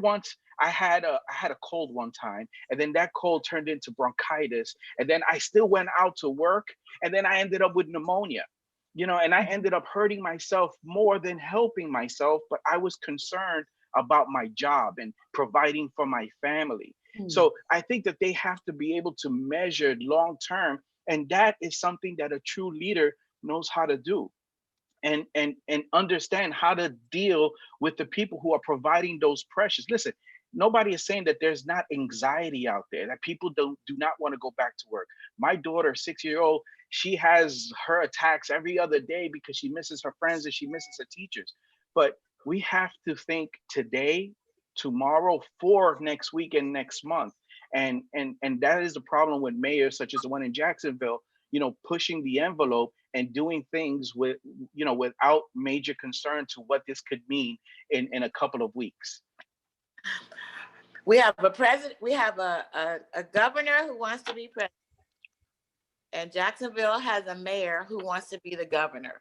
had a cold one time, and then that cold turned into bronchitis, and then I still went out to work, and then I ended up with pneumonia. You know, and I ended up hurting myself more than helping myself, but I was concerned about my job and providing for my family. So I think that they have to be able to measure long term, and that is something that a true leader knows how to do, and understand how to deal with the people who are providing those pressures. Listen, nobody is saying that there's not anxiety out there, that people do not want to go back to work. My daughter, 6-year-old, she has her attacks every other day because she misses her friends and she misses her teachers. But we have to think today, tomorrow, for next week and next month. And that is the problem with mayors such as the one in Jacksonville, you know, pushing the envelope and doing things with, you know, without major concern to what this could mean in a couple of weeks. We have a president, we have a governor who wants to be president. And Jacksonville has a mayor who wants to be the governor.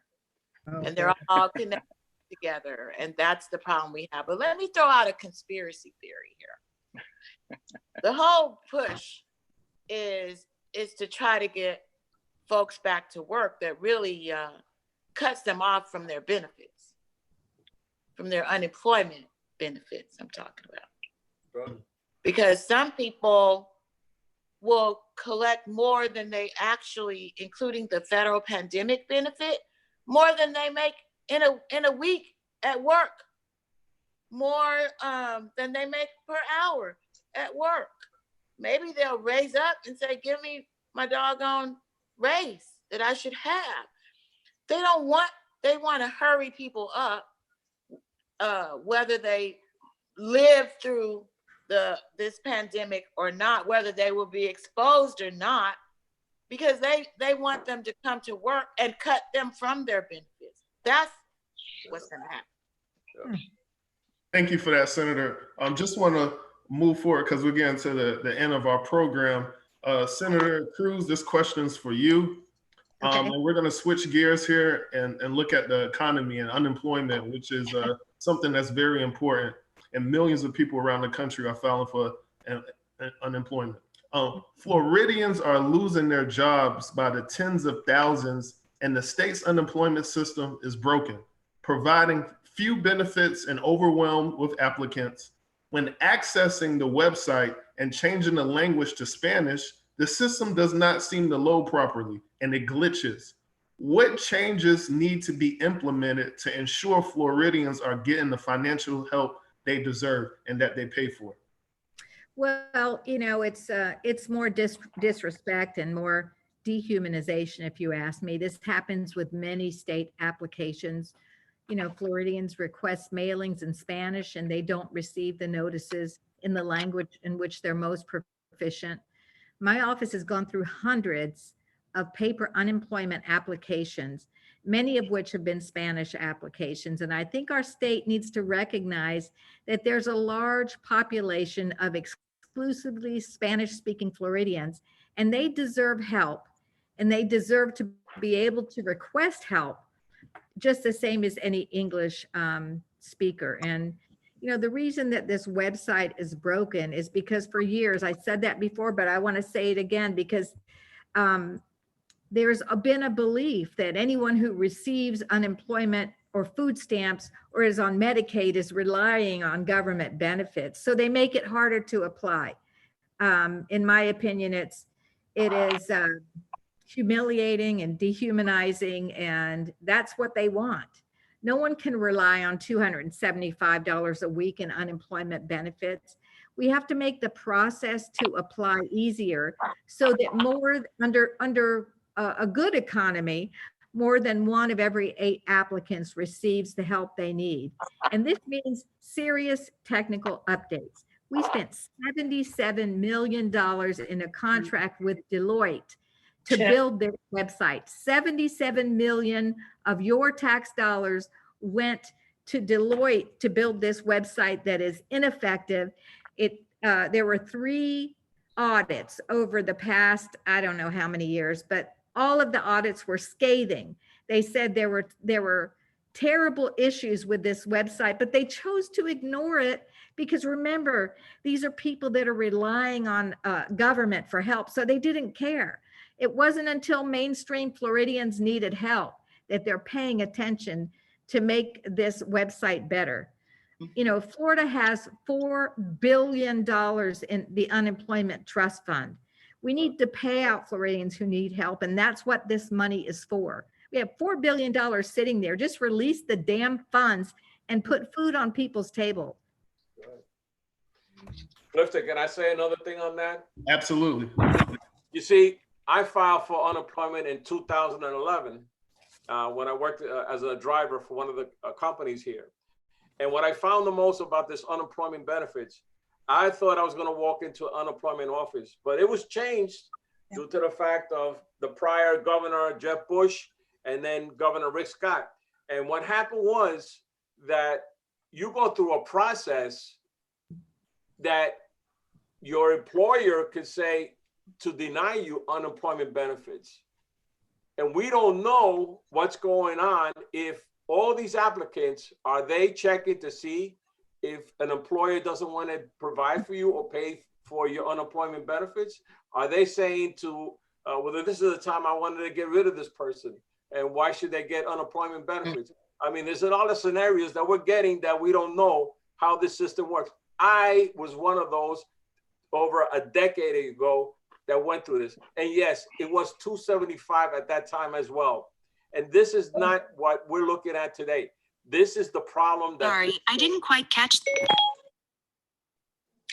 Okay. And they're all connected together. And that's the problem we have. But let me throw out a conspiracy theory here. The whole push is to try to get folks back to work that really cuts them off from their benefits, from their unemployment benefits I'm talking about. Right. Because some people will collect more than they actually, including the federal pandemic benefit, more than they make in a week at work, more than they make per hour at work. Maybe they'll raise up and say, give me my doggone raise that I should have. They want to hurry people up, whether they live through this pandemic or not, whether they will be exposed or not, because they want them to come to work and cut them from their benefits. That's what's going to happen. Thank you for that, Senator. Just want to move forward because we're getting to the end of our program. Senator Cruz, this question is for you. Okay. And we're going to switch gears here and look at the economy and unemployment, which is something that's very important. And millions of people around the country are filing for unemployment. Floridians are losing their jobs by the tens of thousands, and the state's unemployment system is broken, providing few benefits and overwhelmed with applicants. When accessing the website and changing the language to Spanish, the system does not seem to load properly and it glitches. What changes need to be implemented to ensure Floridians are getting the financial help they deserve and that they pay for? Well, you know, it's more disrespect and more dehumanization, if you ask me. This happens with many state applications. You know, Floridians request mailings in Spanish and they don't receive the notices in the language in which they're most proficient. My office has gone through hundreds of paper unemployment applications, many of which have been Spanish applications. And I think our state needs to recognize that there's a large population of exclusively Spanish-speaking Floridians, and they deserve help, and they deserve to be able to request help just the same as any English speaker. And you know, the reason that this website is broken is because for years, I said that before, but I want to say it again because there's been a belief that anyone who receives unemployment or food stamps or is on Medicaid is relying on government benefits. So they make it harder to apply. In my opinion, it is humiliating and dehumanizing, and that's what they want. No one can rely on $275 a week in unemployment benefits. We have to make the process to apply easier so that more under a good economy, more than one of every 8 applicants receives the help they need. And this means serious technical updates. We spent $77 million in a contract with Deloitte to build their website. 77 million of your tax dollars went to Deloitte to build this website that is ineffective. There were 3 audits over the past, I don't know how many years, but all of the audits were scathing. They said there were terrible issues with this website, but they chose to ignore it because remember, these are people that are relying on government for help, so they didn't care. It wasn't until mainstream Floridians needed help that they're paying attention to make this website better. You know, Florida has $4 billion in the unemployment trust fund. We need to pay out Floridians who need help, and that's what this money is for. We have $4 billion sitting there. Just release the damn funds and put food on people's table. Clifton, can I say another thing on that? Absolutely. You see, I filed for unemployment in 2011 when I worked as a driver for one of the companies here. And what I found the most about this unemployment benefits, I thought I was going to walk into an unemployment office, but it was changed due to the fact of the prior governor, Jeb Bush, and then Governor Rick Scott. And what happened was that you go through a process that your employer could say to deny you unemployment benefits. And we don't know what's going on if all these applicants, are they checking to see if an employer doesn't want to provide for you or pay for your unemployment benefits? Are they saying to, whether this is the time I wanted to get rid of this person and why should they get unemployment benefits? I mean, there's a lot of scenarios that we're getting that we don't know how this system works. I was one of those over a decade ago that went through this. And yes, it was $275 at that time as well. And this is not what we're looking at today. This is the problem that— Sorry, I didn't quite catch.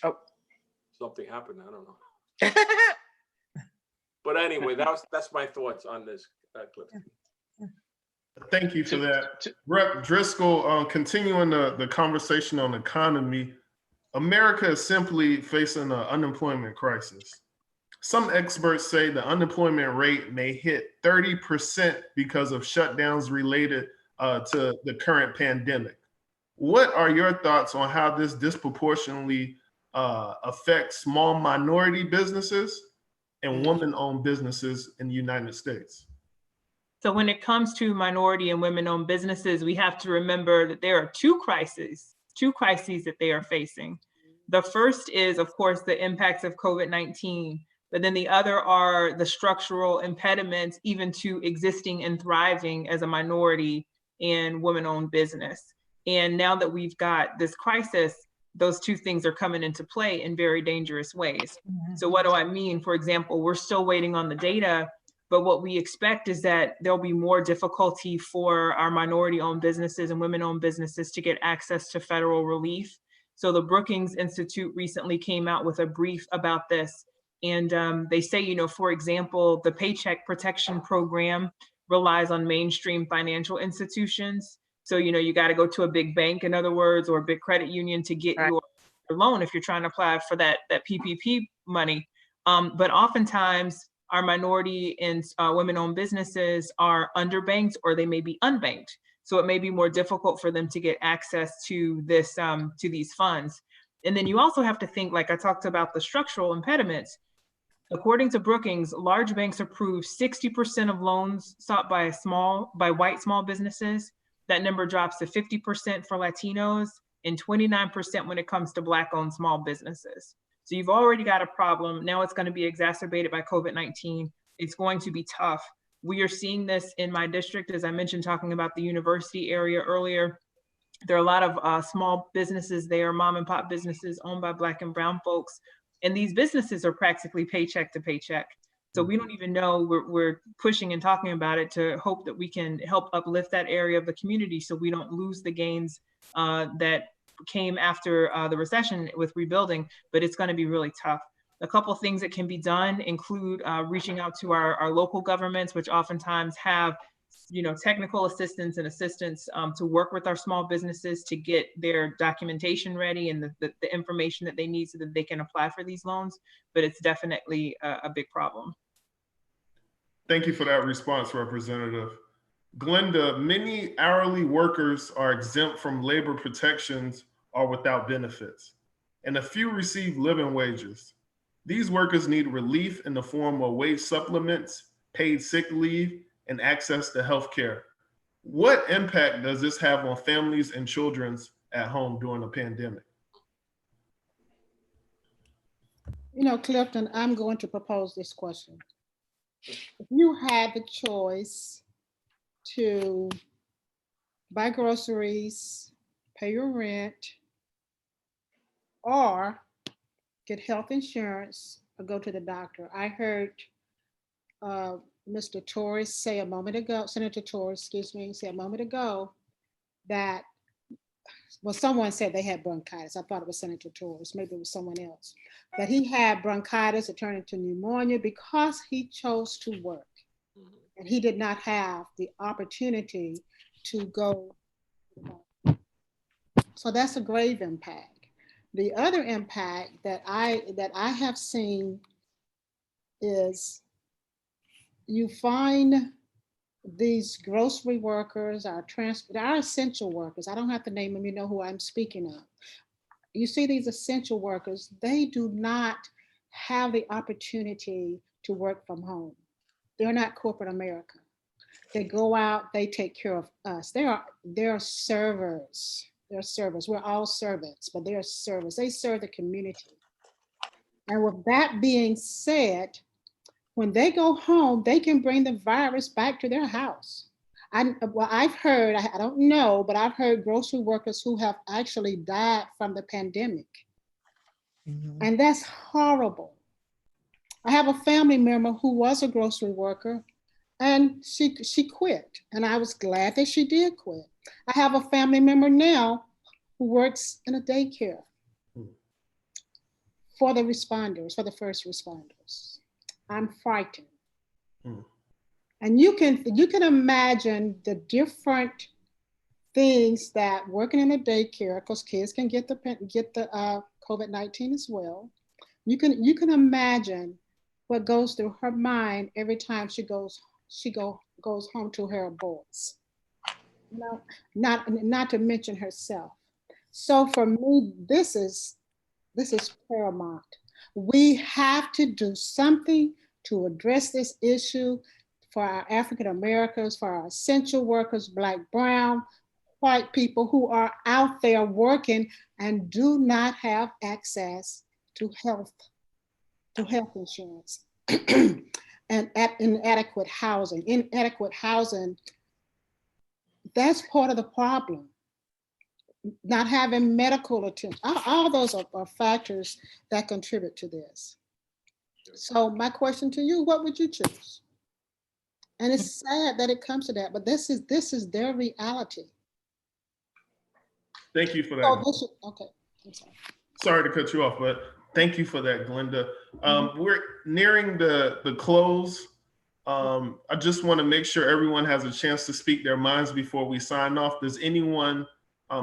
Oh, something happened, I don't know. But anyway, that's my thoughts on this clip. Thank you for that. Rep. Driscoll, continuing the conversation on economy, America is simply facing an unemployment crisis. Some experts say the unemployment rate may hit 30% because of shutdowns related to the current pandemic. What are your thoughts on how this disproportionately affects small minority businesses and women-owned businesses in the United States? So when it comes to minority and women-owned businesses, we have to remember that there are two crises that they are facing. The first is, of course, the impacts of COVID-19, but then the other are the structural impediments even to existing and thriving as a minority and women-owned business. And now that we've got this crisis, those two things are coming into play in very dangerous ways. So what do I mean? For example, we're still waiting on the data, but what we expect is that there'll be more difficulty for our minority-owned businesses and women-owned businesses to get access to federal relief. So the Brookings Institute recently came out with a brief about this. And they say, you know, for example, the Paycheck Protection Program relies on mainstream financial institutions. So, you know, you got to go to a big bank, in other words, or a big credit union to get your loan if you're trying to apply for that PPP money. But oftentimes, our minority and women-owned businesses are underbanked or they may be unbanked. So it may be more difficult for them to get access to this, to these funds. And then you also have to think, like I talked about the structural impediments. According to Brookings, large banks approve 60% of loans sought by white small businesses. That number drops to 50% for Latinos and 29% when it comes to Black-owned small businesses. So you've already got a problem. Now it's going to be exacerbated by COVID-19. It's going to be tough. We are seeing this in my district, as I mentioned, talking about the university area earlier. There are a lot of small businesses there, mom and pop businesses owned by Black and brown folks. And these businesses are practically paycheck to paycheck. So we don't even know, we're pushing and talking about it to hope that we can help uplift that area of the community so we don't lose the gains that came after the recession with rebuilding, but it's going to be really tough. A couple things that can be done include reaching out to our local governments, which oftentimes have technical assistance and assistance to work with our small businesses to get their documentation ready and the information that they need so that they can apply for these loans. But it's definitely a big problem. Thank you for that response, Representative. Glenda, many hourly workers are exempt from labor protections or without benefits, and a few receive living wages. These workers need relief in the form of wage supplements, paid sick leave, and access to health care. What impact does this have on families and children at home during the pandemic? Clifton, I'm going to propose this question. If you had the choice to buy groceries, pay your rent, or get health insurance or go to the doctor. I heard Mr. Torres say a moment ago, Senator Torres, say a moment ago that, well, someone said they had bronchitis. I thought it was Senator Torres, maybe it was someone else. That he had bronchitis, it turned into pneumonia because he chose to work. And he did not have the opportunity to go. So that's a grave impact. The other impact that I have seen is you find these grocery workers, our essential workers. I don't have to name them, you know who I'm speaking of. You see these essential workers, they do not have the opportunity to work from home. They're not corporate America. They go out, they take care of us. They're servers. They're servers. We're all servants, but they're servers. They serve the community. And with that being said, when they go home, they can bring the virus back to their house. I've heard, I don't know, but I've heard grocery workers who have actually died from the pandemic. And that's horrible. I have a family member who was a grocery worker and she quit. And I was glad that she did quit. I have a family member now who works in a daycare for the responders, for the first responders. I'm frightened. And you can imagine the different things that working in a daycare, because kids can get the COVID-19 as well. You can imagine what goes through her mind every time she goes home to her boys. Not to mention herself. So for me, this is paramount. We have to do something to address this issue for our African Americans, for our essential workers, Black, brown, white people who are out there working and do not have access to health insurance and inadequate housing. Inadequate housing, that's part of the problem. Not having medical attention, all those are factors that contribute to this. So my question to you, what would you choose? And it's sad that it comes to that, but this is their reality. Thank you for that. Okay, I'm sorry. Sorry to cut you off, but thank you for that, Glenda. We're nearing the close. I just want to make sure everyone has a chance to speak their minds before we sign off. Does anyone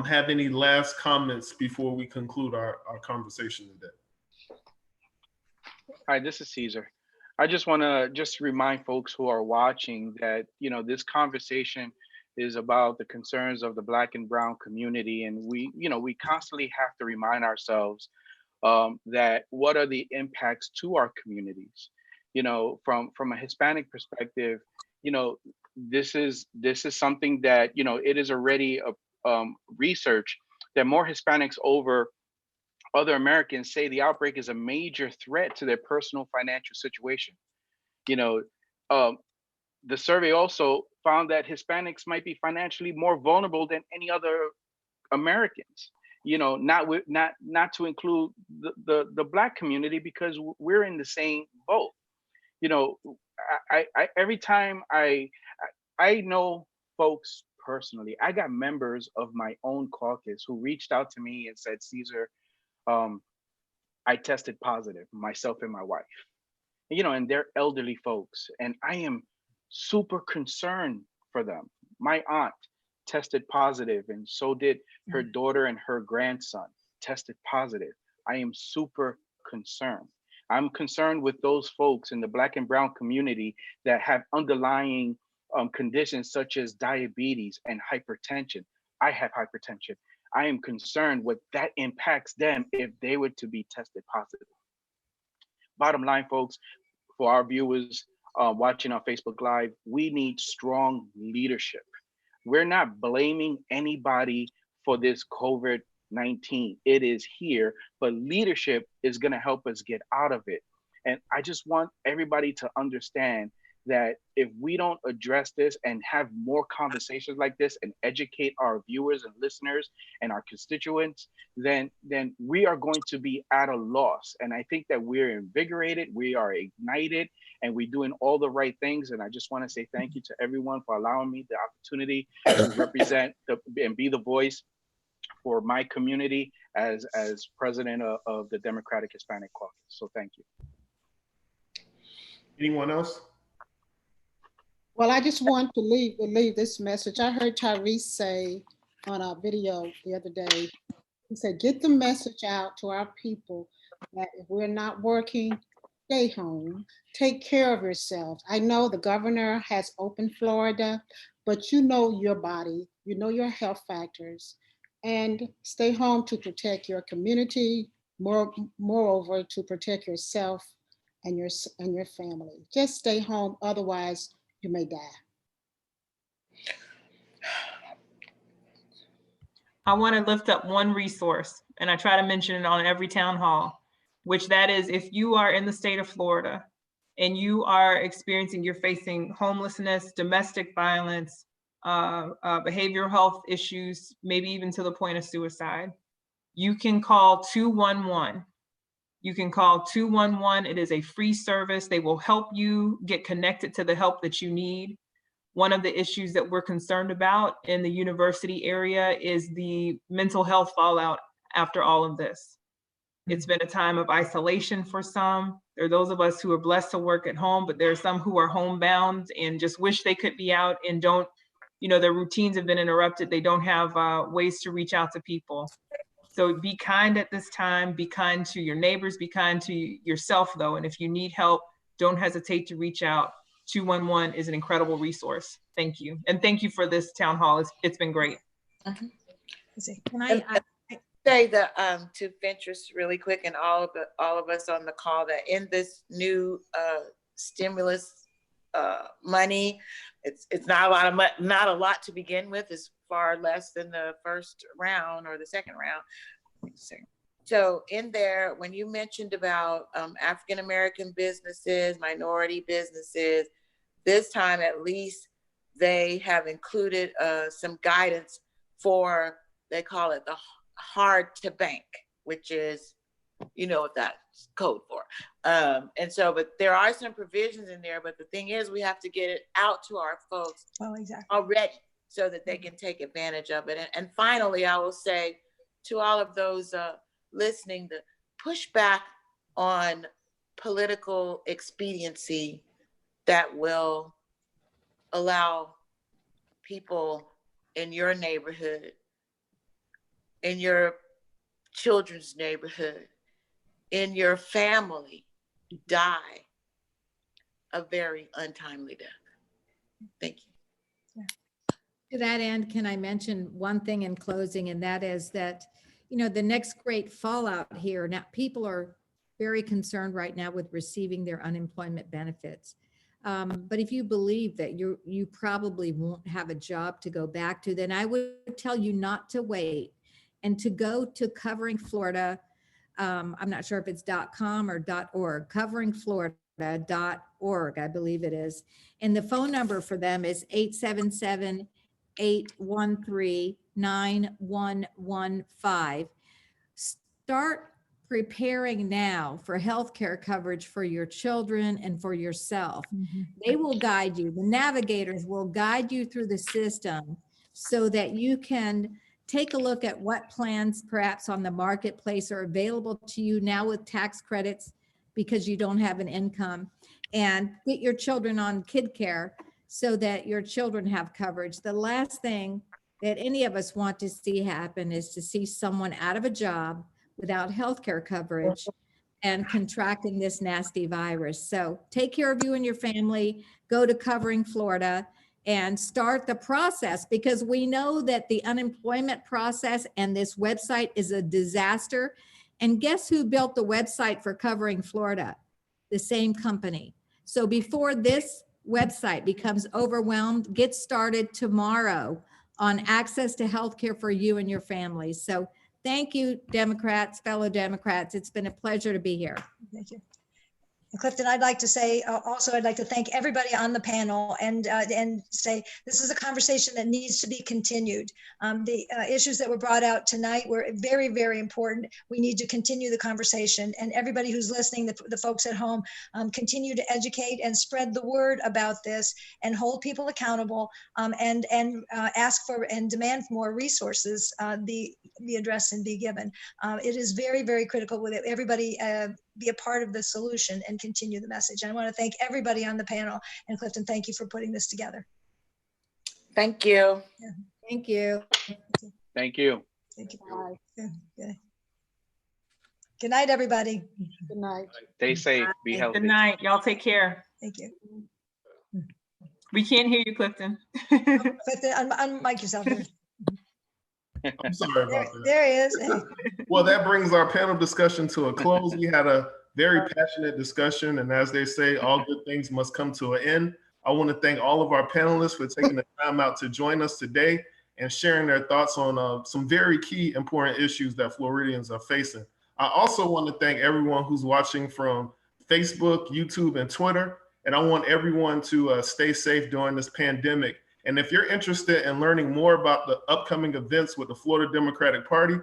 have any last comments before we conclude our conversation today? Hi, this is Caesar. I just want to remind folks who are watching that, this conversation is about the concerns of the Black and brown community. And we constantly have to remind ourselves that what are the impacts to our communities? From a Hispanic perspective, this is something that, it is already research that more Hispanics over other Americans say the outbreak is a major threat to their personal financial situation. The survey also found that Hispanics might be financially more vulnerable than any other Americans. Not to include the Black community, because we're in the same boat. Every time I know folks personally. I got members of my own caucus who reached out to me and said, Caesar, I tested positive, myself and my wife. You know, and they're elderly folks, and I am super concerned for them. My aunt tested positive, and so did her daughter and her grandson tested positive. I am super concerned. I'm concerned with those folks in the Black and brown community that have underlying conditions such as diabetes and hypertension. I have hypertension. I am concerned what that impacts them if they were to be tested positive. Bottom line, folks, for our viewers watching on Facebook Live, we need strong leadership. We're not blaming anybody for this COVID-19. It is here, but leadership is going to help us get out of it. And I just want everybody to understand that if we don't address this and have more conversations like this and educate our viewers and listeners and our constituents, then we are going to be at a loss. And I think that we're invigorated, we are ignited, and we're doing all the right things. And I just want to say thank you to everyone for allowing me the opportunity to represent and be the voice for my community as president of the Democratic Hispanic Caucus. So thank you. Anyone else? Well, I just want to leave this message. I heard Tyrese say on our video the other day, he said, get the message out to our people that if we're not working, stay home, take care of yourselves. I know the governor has opened Florida, but you know your body, you know your health factors, and stay home to protect your community, moreover, to protect yourself and your family. Just stay home, otherwise you may die. I want to lift up one resource, and I try to mention it on every town hall, which that is if you are in the state of Florida and you are experiencing, you're facing homelessness, domestic violence, behavioral health issues, maybe even to the point of suicide, you can call 211. You can call 211. It is a free service. They will help you get connected to the help that you need. One of the issues that we're concerned about in the university area is the mental health fallout after all of this. It's been a time of isolation for some. There are those of us who are blessed to work at home, but there are some who are homebound and just wish they could be out and don't, you know, their routines have been interrupted. They don't have ways to reach out to people. So be kind at this time, be kind to your neighbors, be kind to yourself though. And if you need help, don't hesitate to reach out. 211 is an incredible resource. Thank you. And thank you for this town hall. It's been great. Can I say that to Ventress really quick, and all of us on the call, that in this new stimulus money, it's not a lot to begin with. It's far less than the first round or the second round. So in there, when you mentioned about African-American businesses, minority businesses, this time at least they have included some guidance for, they call it the hard to bank, which is, you know what that's code for. And so, but there are some provisions in there, but the thing is we have to get it out to our folks already so that they can take advantage of it. And finally, I will say to all of those listening, to push back on political expediency that will allow people in your neighborhood, in your children's neighborhood, in your family, die a very untimely death. Thank you. To that end, can I mention one thing in closing, and that is that, you know, the next great fallout here, now people are very concerned right now with receiving their unemployment benefits. But if you believe that you probably won't have a job to go back to, then I would tell you not to wait and to go to Covering Florida. I'm not sure if it's .com or .org, coveringflorida.org, I believe it is. And the phone number for them is 877-813-9115. Start preparing now for healthcare coverage for your children and for yourself. They will guide you. The navigators will guide you through the system so that you can take a look at what plans perhaps on the marketplace are available to you now with tax credits because you don't have an income, and get your children on kid care so that your children have coverage. The last thing that any of us want to see happen is to see someone out of a job without healthcare coverage and contracting this nasty virus. So take care of you and your family, go to Covering Florida and start the process, because we know that the unemployment process and this website is a disaster. And guess who built the website for Covering Florida? The same company. So before this website becomes overwhelmed, get started tomorrow on access to healthcare for you and your families. So thank you, Democrats, fellow Democrats. It's been a pleasure to be here. Thank you. And Clifton, I'd like to say also, I'd like to thank everybody on the panel and say this is a conversation that needs to be continued. The issues that were brought out tonight were very, very important. We need to continue the conversation, and everybody who's listening, the folks at home, continue to educate and spread the word about this and hold people accountable, and ask for and demand more resources be addressed and be given. It is very, very critical that everybody be a part of the solution and continue the message. And I want to thank everybody on the panel. And Clifton, thank you for putting this together. Thank you. Yeah. Thank you. Thank you. Thank you. Bye. Yeah. Good night, everybody. Good night. Stay safe. Be Good healthy. Good night. Y'all take care. Thank you. We can't hear you, Clifton. Clifton, unmic yourself. I'm sorry about that. There he is. Hey. Well, that brings our panel discussion to a close. We had a very passionate discussion, and as they say, all good things must come to an end. I want to thank all of our panelists for taking the time out to join us today and sharing their thoughts on some very key important issues that Floridians are facing. I also want to thank everyone who's watching from Facebook, YouTube, and Twitter. And I want everyone to stay safe during this pandemic. And if you're interested in learning more about the upcoming events with the Florida Democratic Party,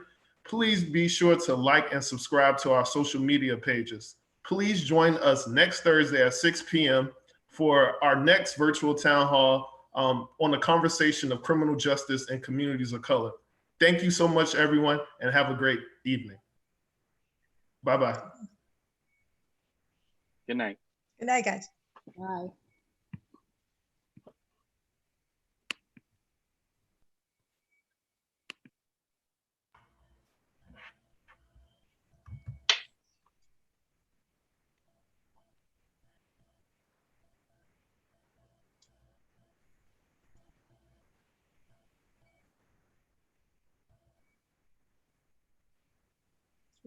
please be sure to like and subscribe to our social media pages. Please join us next Thursday at 6 p.m. for our next virtual town hall on the conversation of criminal justice in communities of color. Thank you so much, everyone, and have a great evening. Bye-bye. Good night. Good night, guys. Bye.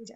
Yeah.